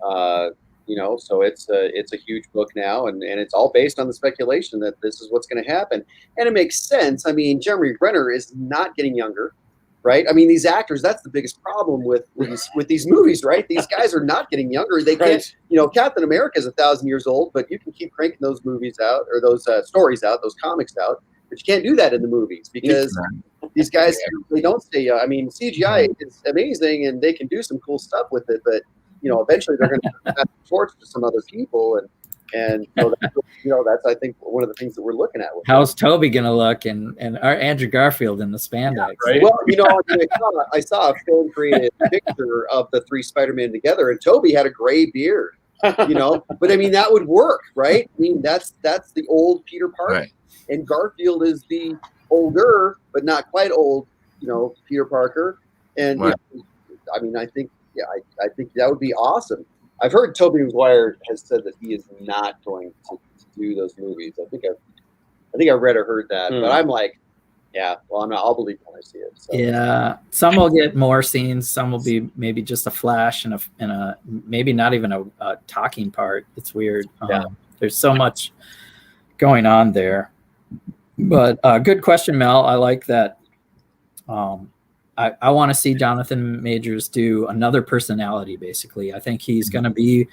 So it's a huge book now, and it's all based on the speculation that this is what's going to happen, and it makes sense. I mean, Jeremy Renner is not getting younger. right? I mean, these actors, that's the biggest problem with these movies, right? These guys are not getting younger. They can't, Captain America is 1,000 years old, but you can keep cranking those movies out, or those stories out, those comics out, but you can't do that in the movies because these guys, they don't stay young. I mean, CGI is amazing and they can do some cool stuff with it, but eventually they're going to pass the torch to some other people, and that's I think one of the things that we're looking at. How's Toby gonna look, and Andrew Garfield in the spandex? Yeah, right? Well, I saw a film created picture of the 3 Spider-Man together, and Toby had a gray beard. But I mean that would work, right? I mean that's the old Peter Parker, right. And Garfield is the older but not quite old, Peter Parker, and right. I mean I think that would be awesome. I've heard Tobey Maguire has said that he is not going to do those movies. I think I read or heard that, but I'm like, yeah, well, I'll believe it when I see it. So. Yeah, some will get more scenes. Some will be maybe just a flash and a maybe not even a talking part. It's weird. Yeah. There's so much going on there. But good question, Mel. I like that. I want to see Jonathan Majors do another personality. Basically, I think he's going to be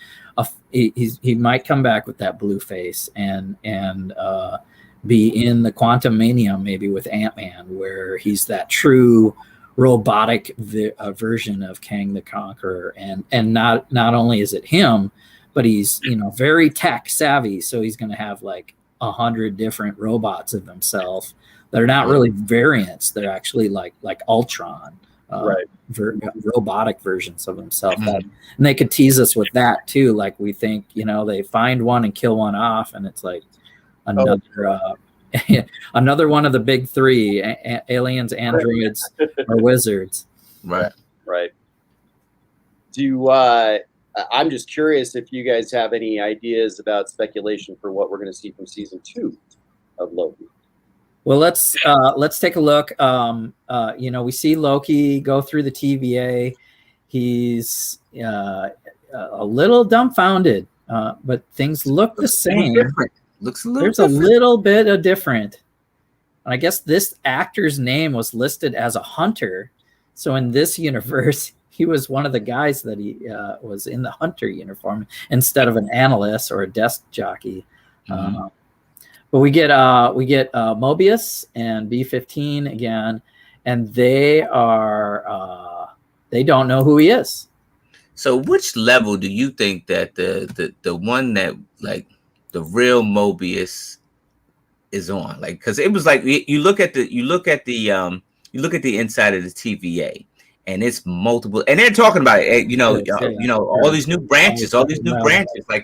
he might come back with that blue face and be in the Quantumania maybe with Ant-Man, where he's that true robotic version of Kang the Conqueror, and not only is it him, but he's very tech savvy, so he's going to have like 100 different robots of himself. They're not really variants. They're actually like Ultron, robotic versions of himself. And they could tease us with that too. Like we think, they find one and kill one off, and it's like another another one of the big 3: aliens, androids, or wizards. Right. I'm just curious if you guys have any ideas about speculation for what we're going to see from season 2 of Loki. Well, let's take a look. We see Loki go through the TVA. He's a little dumbfounded, but things look the same. Looks a little There's different. A little bit of different. I guess this actor's name was listed as a hunter. So in this universe, he was one of the guys that he was in the hunter uniform instead of an analyst or a desk jockey. But we get Mobius and B-15 again, and they don't know who he is. So which level do you think that the one that like the real Mobius is on? Like, because it was like you look at the inside of the TVA, and it's multiple, and they're talking about it, all these new branches,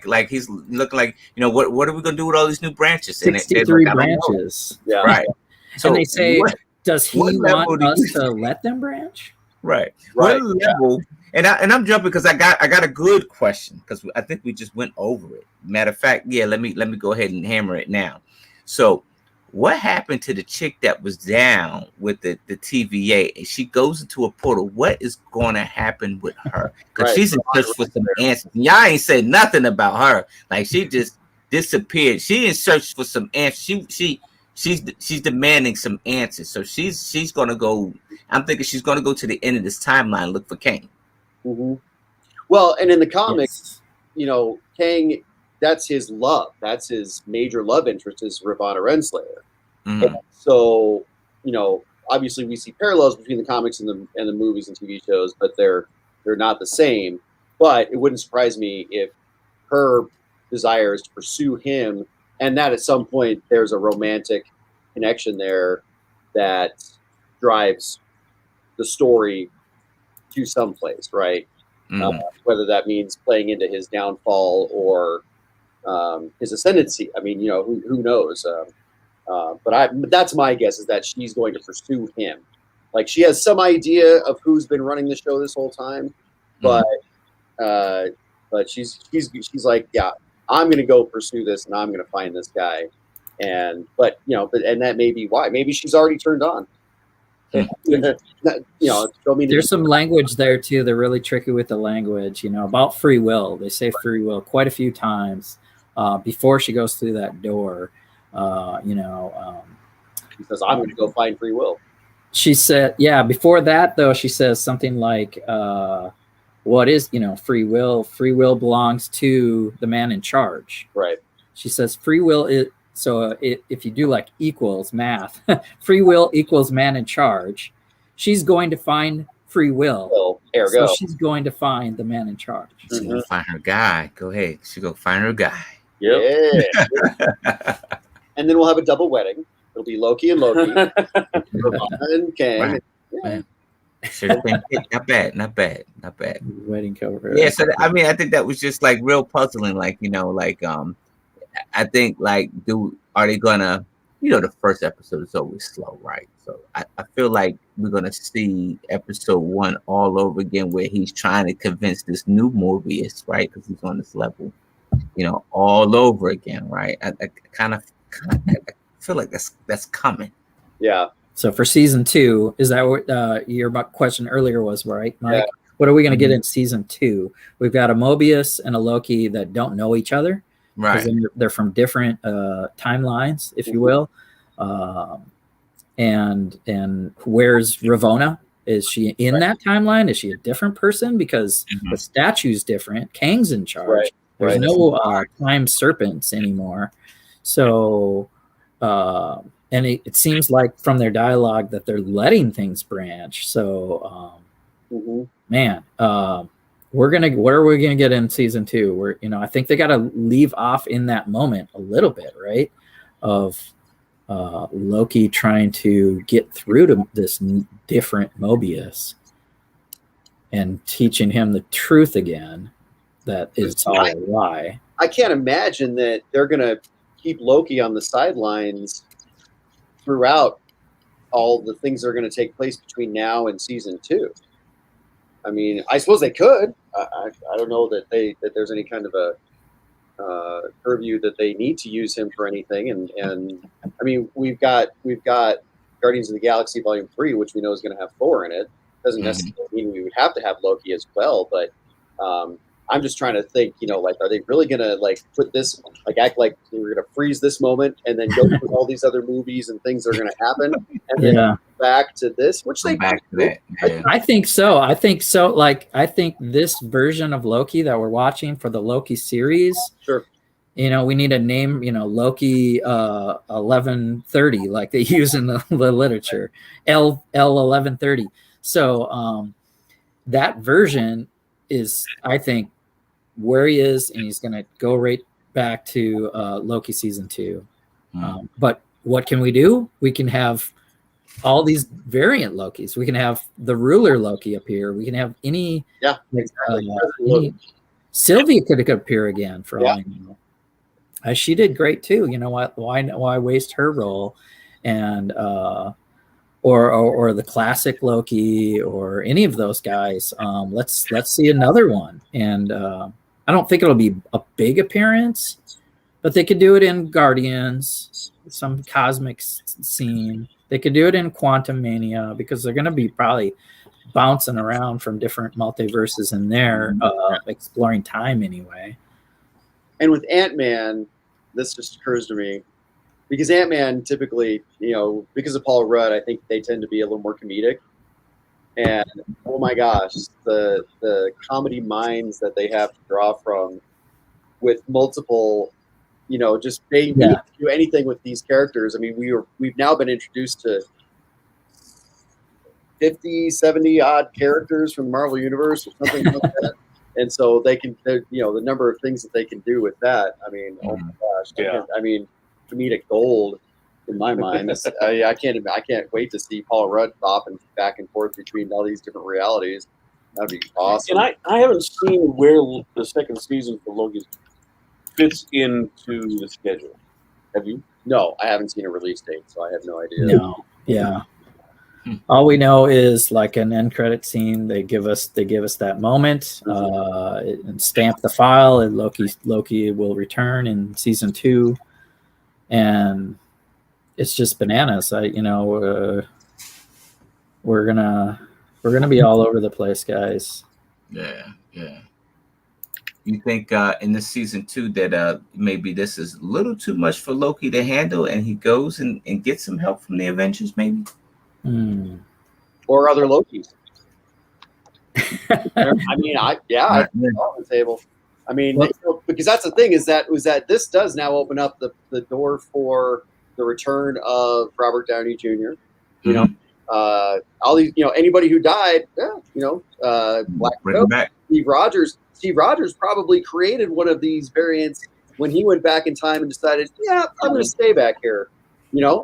like he's looking like, what are we gonna do with all these new branches? 63 branches. Yeah. Right. So and they say, does he want us to let them branch? Right. What level? And I'm jumping because I got a good question, because I think we just went over it. Matter of fact, let me go ahead and hammer it now. So what happened to the chick that was down with the TVA? And she goes into a portal. What is going to happen with her? Because she's in search for some answers. Y'all ain't said nothing about her. Like, she just disappeared. She in search for some answers. She's demanding some answers. So she's gonna go. I'm thinking she's gonna go to the end of this timeline, look for Kang. Mm-hmm. Well, and in the comics, Kang, that's his love. That's his major love interest, is Ravonna Renslayer. And so, obviously we see parallels between the comics and the movies and TV shows, but they're not the same. But it wouldn't surprise me if her desire is to pursue him, and that at some point there's a romantic connection there that drives the story to someplace, right? Whether that means playing into his downfall or his ascendancy. I mean, who knows? But that's my guess, is that she's going to pursue him. Like, she has some idea of who's been running the show this whole time, but she's like, yeah, I'm going to go pursue this, and I'm going to find this guy. And that may be why. Maybe she's already turned on. There's some language there too. They're really tricky with the language, about free will. They say free will quite a few times before she goes through that door. He says, I'm going to go find free will. she said, yeah, before that though, she says something like, what is, free will? Free will belongs to the man in charge. Right. She says free will is, so if you do like equals math, free will equals man in charge. She's going to find free will. Well, ergo. So she's going to find the man in charge. She's gonna find her guy. Go ahead. She's gonna find her guy. Yep. Yeah. And then we'll have a double wedding. It'll be Loki and Loki. And Kang. Right. Yeah. Not bad. Not bad. Not bad. Wedding cover. Yeah. So I mean, I think that was just like real puzzling. Like, I think like, are they gonna, the first episode is always slow, right? So I feel like we're gonna see episode 1 all over again, where he's trying to convince this new Morbius, right? Because he's on this level, all over again, right? I kind of feel like that's coming. Yeah. So for season 2, is that what your question earlier was, right, Mike? Yeah. What are we going to get in season 2? We've got a Mobius and a Loki that don't know each other. Right. They're from different timelines, if you will. And where's Ravonna? Is she in that timeline? Is she a different person? Because the statue's different. Kang's in charge. Right. There's no time serpents anymore. So, and it seems like from their dialogue that they're letting things branch. So, man, what are we gonna get in season 2? I think they got to leave off in that moment a little bit, right? Of Loki trying to get through to this different Mobius and teaching him the truth again. That is all a lie. I can't imagine that they're going to keep Loki on the sidelines throughout all the things that are going to take place between now and season 2. I mean, I suppose they could. I don't know that there's any kind of a purview that they need to use him for anything. And I mean, we've got Guardians of the Galaxy Volume 3, which we know is going to have Thor in it. Doesn't necessarily mean we would have to have Loki as well, but I'm just trying to think, like, are they really going to like put this, like act like we're going to freeze this moment and then go through all these other movies and things that are going to happen and then back to this, which they back to that. Yeah. I think so. Like, I think this version of Loki that we're watching for the Loki series, sure. We need a name, Loki 1130, like they use in the literature, L 1130. So that version is, I think, where he is, and he's going to go right back to Loki season 2. But what can we do? We can have all these variant Lokis. We can have the ruler Loki appear. We can have any. Yeah. Sylvia could appear again for all I know. She did great too. Why waste her role? And or the classic Loki or any of those guys. Let's see another one. And I don't think it'll be a big appearance, but they could do it in Guardians, some cosmic scene. They could do it in Quantum Mania because they're going to be probably bouncing around from different multiverses in there, exploring time anyway. And with Ant-Man, this just occurs to me, because Ant-Man typically, because of Paul Rudd, I think they tend to be a little more comedic. And oh my gosh, the comedy minds that they have to draw from with multiple, just they do anything with these characters. I mean, we've now been introduced to 50, 70 odd characters from the Marvel Universe or something like that. And so they can, the number of things that they can do with that. I mean, oh my gosh. Yeah. I mean, comedic gold in my mind. I can't wait to see Paul Rudd bopping back and forth between all these different realities. That'd be awesome. And I haven't seen where the second season for Loki fits into the schedule. Have you? No, I haven't seen a release date, so I have no idea. No. Yeah. All we know is like an end credit scene. They give us that moment and stamp the file, and Loki will return in season 2, and it's just bananas. We're gonna be all over the place, guys. Yeah. You think in this season 2 that maybe this is a little too much for Loki to handle, and he goes and gets some help from the Avengers, maybe? or other Lokis. I mean, I put it on the table. I mean, because that's the thing is that this does now open up the door for the return of Robert Downey Jr. You know, all these, anybody who died, Black Widow, Steve Rogers. Steve Rogers probably created one of these variants when he went back in time and decided, I'm going to stay back here.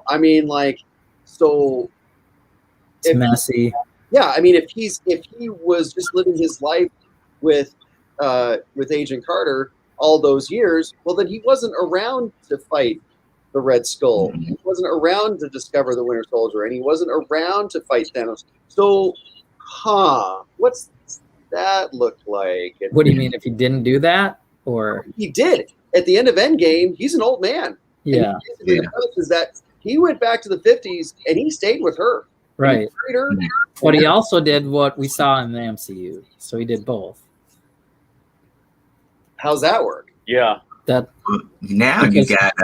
I mean, like, so it's messy. Yeah, I mean, if he was just living his life with Agent Carter all those years, well, then he wasn't around to fight the Red Skull. He wasn't around to discover the Winter Soldier, and he wasn't around to fight Thanos. So, what's that look like? And what do you mean if he didn't do that? Or he did at the end of Endgame? He's an old man. Yeah, is that he went back to the 50s and he stayed with her. Right. But he also did what we saw in the MCU. So he did both. How's that work? Yeah. Now you got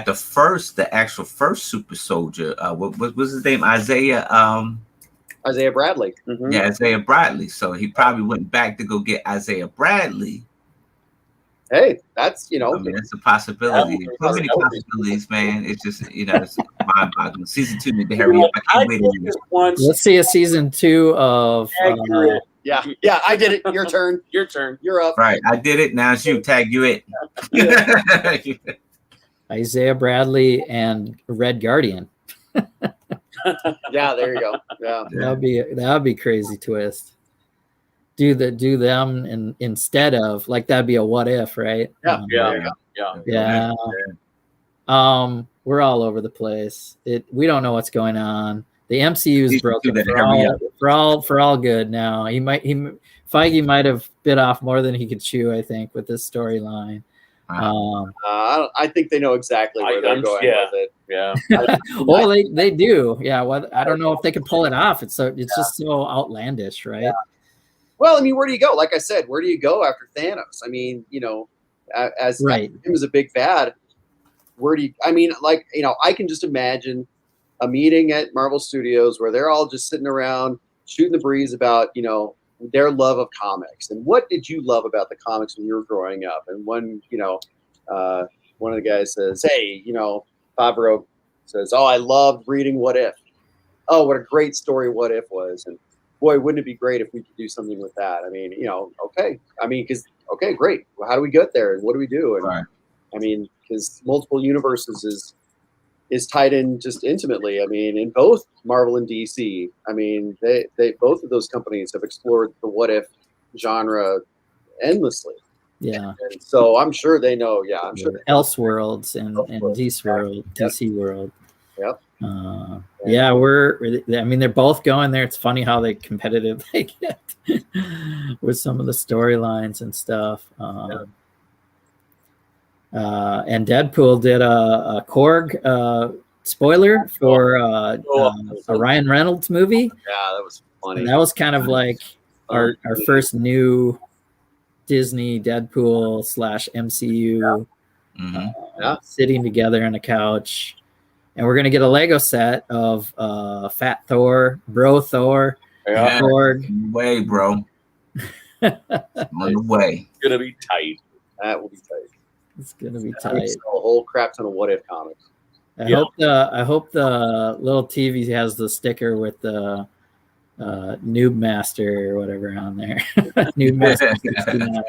the actual first super soldier. What was his name? Isaiah Bradley. Mm-hmm. Yeah, Isaiah Bradley. So he probably went back to go get Isaiah Bradley. Hey, that's I mean, it's a possibility. So many possibilities, man. It's just it's mind-boggling. Season 2 need to hurry up. I can't wait. Let's see a season 2 of. Yeah, I did it. Your turn. Your turn. You're up. Right, I did it. Now it's you. Tag you it. Isaiah Bradley and Red Guardian. Yeah, there you go. Yeah, that'd be crazy twist. Do them instead of, like, that'd be a what if, right? Yeah. We're all over the place. We don't know what's going on. The MCU's broken for all good now. Feige might have bit off more than he could chew, I think, with this storyline. I think they know exactly where they're going with it. Yeah. Well, they do. Yeah. Well, I don't know if they can pull it off. It's just so outlandish, right? Yeah. Well, I mean, where do you go? Like I said, where do you go after Thanos? I mean, as him as a big bad, where do you? I mean, like, I can just imagine a meeting at Marvel Studios where they're all just sitting around shooting the breeze about, their love of comics and what did you love about the comics when you were growing up? And one of the guys says, "Hey, Favreau says, oh, I loved reading What If. Oh, what a great story What If was, and boy, wouldn't it be great if we could do something with that? I mean, okay. I mean, okay, great. Well, how do we get there, and what do we do? And right. I mean, because multiple universes is tied in just intimately. I mean, in both Marvel and DC, I mean, they both of those companies have explored the what if genre endlessly. Yeah. And so I'm sure they know. Yeah, I'm sure. Elseworlds and DC World. Yep. Yeah, I mean, they're both going there. It's funny how competitive they get with some of the storylines and stuff. And Deadpool did a Korg spoiler for a Ryan Reynolds movie. Yeah, that was funny. And that was kind of like our first new Disney Deadpool / MCU sitting together on a couch. And we're gonna get a Lego set of Fat Thor, Bro Thor, Korg. Way, bro. On the way. It's gonna be tight. That will be tight. It's gonna be tight. A whole crap ton of what if comics. I hope the little TV has the sticker with the Noob Master or whatever on there. Noob Master 69.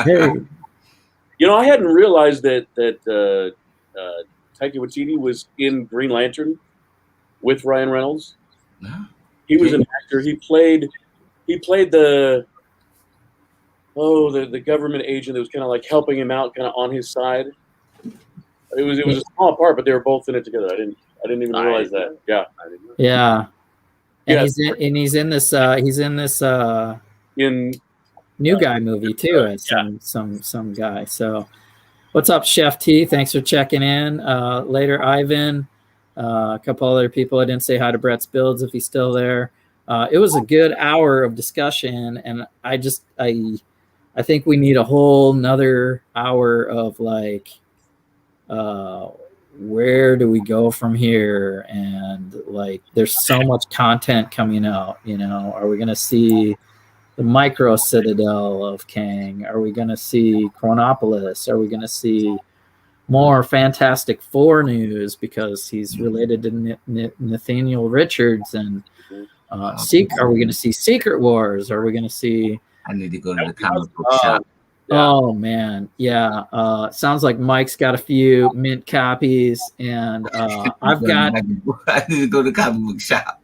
Hey. I hadn't realized that Taika Waititi was in Green Lantern with Ryan Reynolds. No. He was an actor. He played the government agent that was kind of like helping him out, kind of on his side. It was a small part, but they were both in it together. I didn't even realize that. Yeah. Yeah. And he's in this New Guy movie too, as some guy. So what's up, Chef T? Thanks for checking in. Later, Ivan. A couple other people. I didn't say hi to Brett's Builds if he's still there. It was a good hour of discussion, and I think we need a whole another hour of where do we go from here? And like, there's so much content coming out. Are we going to see the micro citadel of Kang? Are we going to see Chronopolis? Are we going to see more Fantastic Four news because he's related to Nathaniel Richards? And are we going to see Secret Wars? Are we going to see? I need to go to the comic book shop. Yeah. Oh man, yeah. Sounds like Mike's got a few mint copies, and I've got. I need to go to the comic book shop.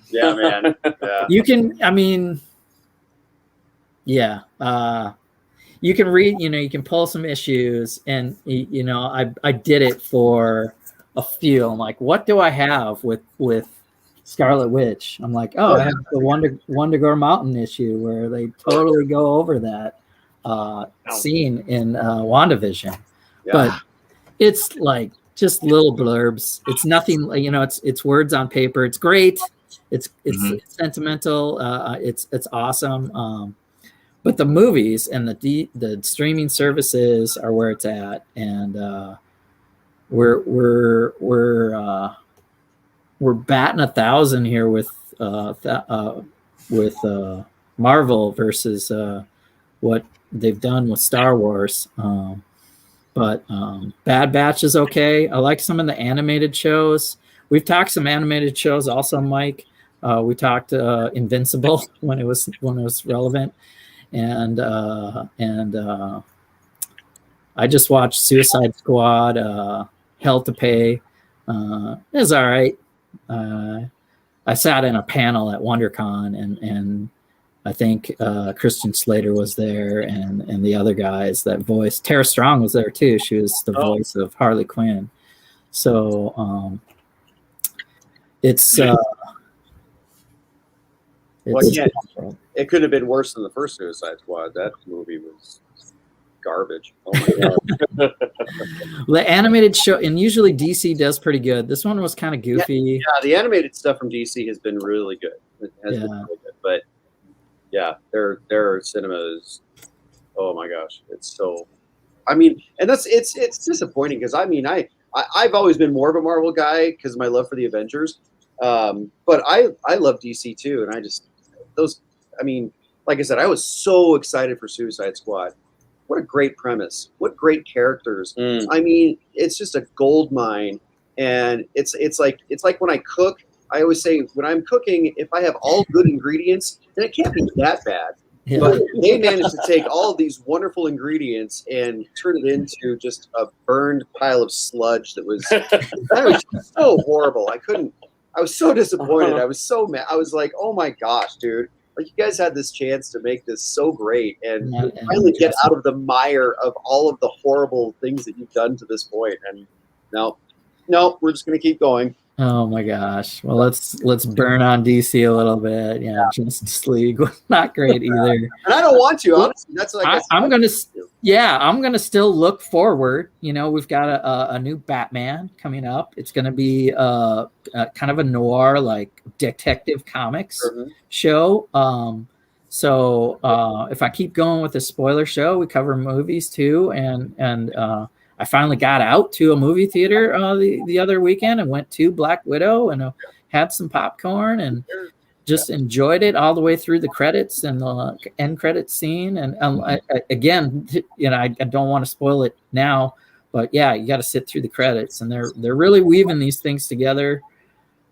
Yeah, man. Yeah. You can. I mean, yeah. You can read. You can pull some issues, and I did it for a few. I'm like, what do I have with Scarlet Witch? I'm like, I have the Wundagore Mountain issue where they totally go over that scene in WandaVision. Yeah. But it's like just little blurbs. It's nothing, it's words on paper. It's great. It's sentimental. It's awesome. But the movies and the streaming services are where it's at, and we're batting 1,000 here with Marvel versus what they've done with Star Wars. But Bad Batch is okay. I like some of the animated shows. We've talked some animated shows also, Mike. We talked Invincible when it was relevant, and I just watched Suicide Squad. Hell to Pay. It was all right. I sat in a panel at WonderCon, and I think Christian Slater was there, and the other guys that voiced. Tara Strong was there too. She was the voice of Harley Quinn. So it couldn't have been worse than the first Suicide Squad. That movie was garbage. Oh my god. The animated show, and usually DC does pretty good. This one was kind of goofy. Yeah, the animated stuff from DC has been really good. It has been really good. But yeah, their cinema is, oh my gosh, it's so. I mean, and it's disappointing because I've always been more of a Marvel guy because of my love for the Avengers. But I love DC too, and like I said, I was so excited for Suicide Squad. What a great premise! What great characters! I mean, it's just a gold mine, and it's like when I cook. I always say when I'm cooking, if I have all good ingredients, then it can't be that bad. Yeah. But they managed to take all of these wonderful ingredients and turn it into just a burned pile of sludge that was so horrible. I was so disappointed. I was so mad. I was like, oh my gosh, dude. Like, you guys had this chance to make this so great and finally get out of the mire of all of the horrible things that you've done to this point. And no, we're just going to keep going. Oh my gosh. Well, let's burn on DC a little bit. Yeah. Justice League was not great either. And I don't want to, honestly. That's like I'm gonna still look forward. We've got a new Batman coming up. It's gonna be kind of a noir, like Detective Comics show. So if I keep going with the spoiler show, we cover movies too, and I finally got out to a movie theater the other weekend and went to Black Widow and had some popcorn and just enjoyed it all the way through the credits and the end credit scene. And again, I don't want to spoil it now, but yeah, you got to sit through the credits, and they're really weaving these things together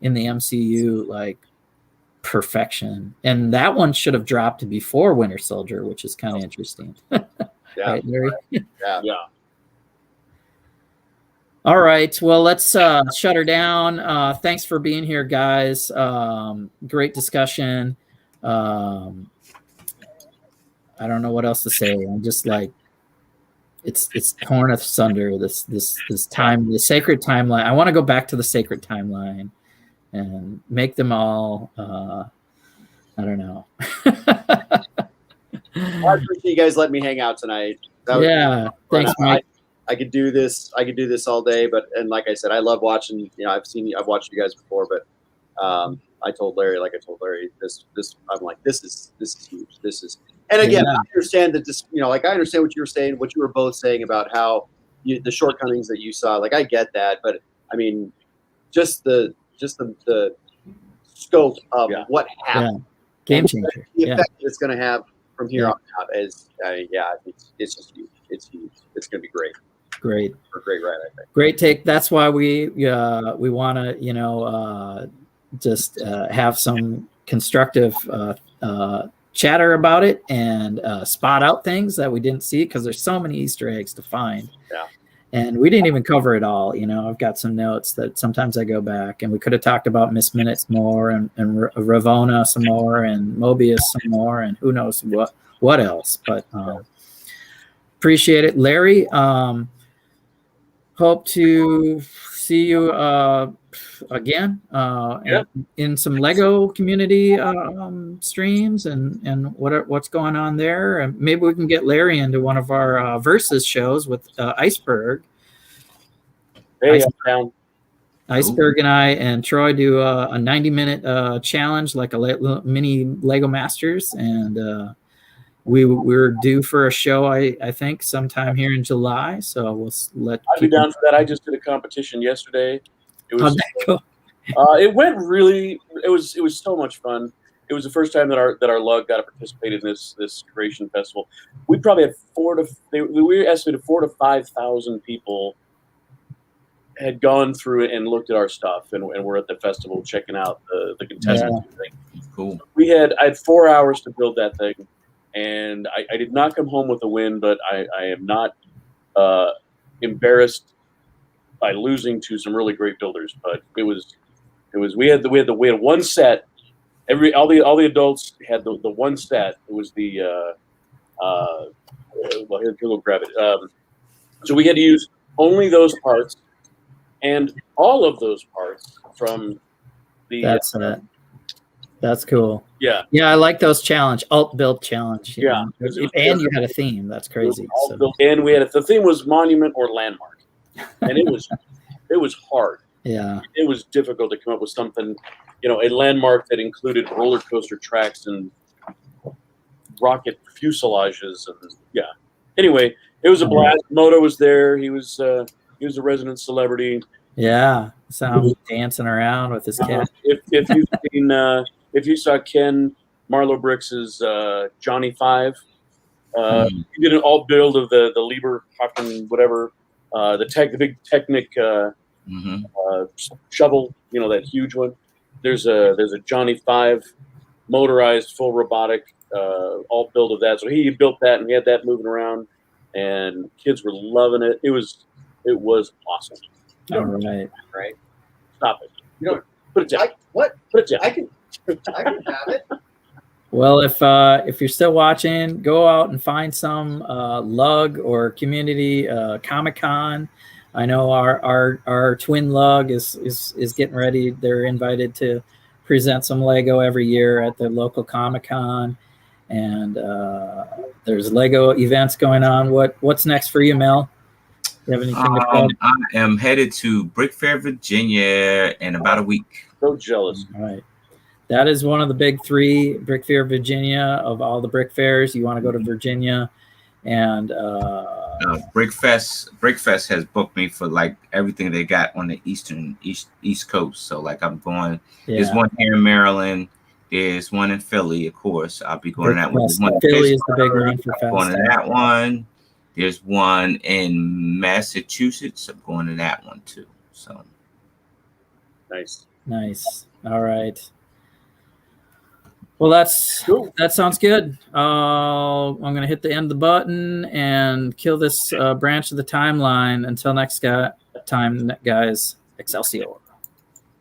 in the MCU like perfection. And that one should have dropped before Winter Soldier, which is kind of interesting. Right, Larry? Yeah. All right. Well, let's shut her down. Thanks for being here, guys. Great discussion. I don't know what else to say. I'm just like, it's torn asunder. This time, the sacred timeline. I want to go back to the sacred timeline and make them all. I don't know. I appreciate you guys letting me hang out tonight. Thanks, Mike. I could do this all day, and like I said, I love watching. I've watched you guys before, but I told Larry, this I'm like, this is huge. This is, and again, I understand that this, I understand what you were saying, what you were both saying about how, the shortcomings that you saw. Like I get that, but I mean, just the scope of what happened, game changer. The effect that it's going to have from here on out is it's just huge. It's huge. It's going to be great. Great. For a great ride, I think. Great take. That's why we want to just have some constructive chatter about it and spot out things that we didn't see, because there's so many Easter eggs to find. Yeah. And we didn't even cover it all. I've got some notes that sometimes I go back, and we could have talked about Miss Minutes more, and Ravona some more, and Mobius some more, and who knows what else. But appreciate it, Larry. Hope to see you again in some Lego community streams and what's going on there. And maybe we can get Larry into one of our versus shows with Iceberg. Hey, I'm down. Iceberg and I and Troy do a 90-minute challenge, like a mini Lego Masters, and we're due for a show, I think, sometime here in July. So we'll let. I'd be down for that. I just did a competition yesterday. It was. How'd that go? It went really. It was so much fun. It was the first time that our lug got to participate in this creation festival. We probably had we estimated 4,000 to 5,000 people had gone through it and looked at our stuff, and we're at the festival checking out the contestants. Yeah. Cool. I had 4 hours to build that thing. And I did not come home with a win, but I am not embarrassed by losing to some really great builders. But we had one set. All the adults had the one set. It was the well, here we'll grab it. So we had to use only those parts, and all of those parts from the. That's cool. Yeah. Yeah, I like those alt build challenge. Yeah. And you had a theme. That's crazy. And we had the theme was monument or landmark. And it was hard. Yeah. It was difficult to come up with something, a landmark that included roller coaster tracks and rocket fuselages and Anyway, it was a blast. Moto was there. He was a resident celebrity. Yeah. Sound dancing around with his cat. If you've seen if you saw Ken Marlowe Brix's Johnny 5, he did an alt build of the Lieber Hocken, whatever, the big Technic shovel, that huge one. There's a Johnny 5 motorized full robotic alt build of that. So he built that, and he had that moving around, and kids were loving it. It was awesome. All right. Stop it. Put it down. What? Put it down. I can have it. Well, if you're still watching, go out and find some lug or community Comic-Con. I know our twin lug is getting ready. They're invited to present some Lego every year at the local Comic-Con, and there's Lego events going on. What's next for you, Mel? You have anything to plug? I am headed to Brick Fair, Virginia in about a week. So jealous. All right. That is one of the big three, Brick Fair, Virginia, of all the brick fairs. You want to go to Virginia, and Brick Fest has booked me for like everything they got on the East Coast. So like I'm going. Yeah. There's one here in Maryland. There's one in Philly, of course. I'll be going to that one. Philly is the big one for Fest. I'm going to that one. There's one in Massachusetts. I'm going to that one too. So nice. All right. Well, cool. That sounds good. I'm going to hit the end of the button and kill this branch of the timeline. Until next time, guys, Excelsior.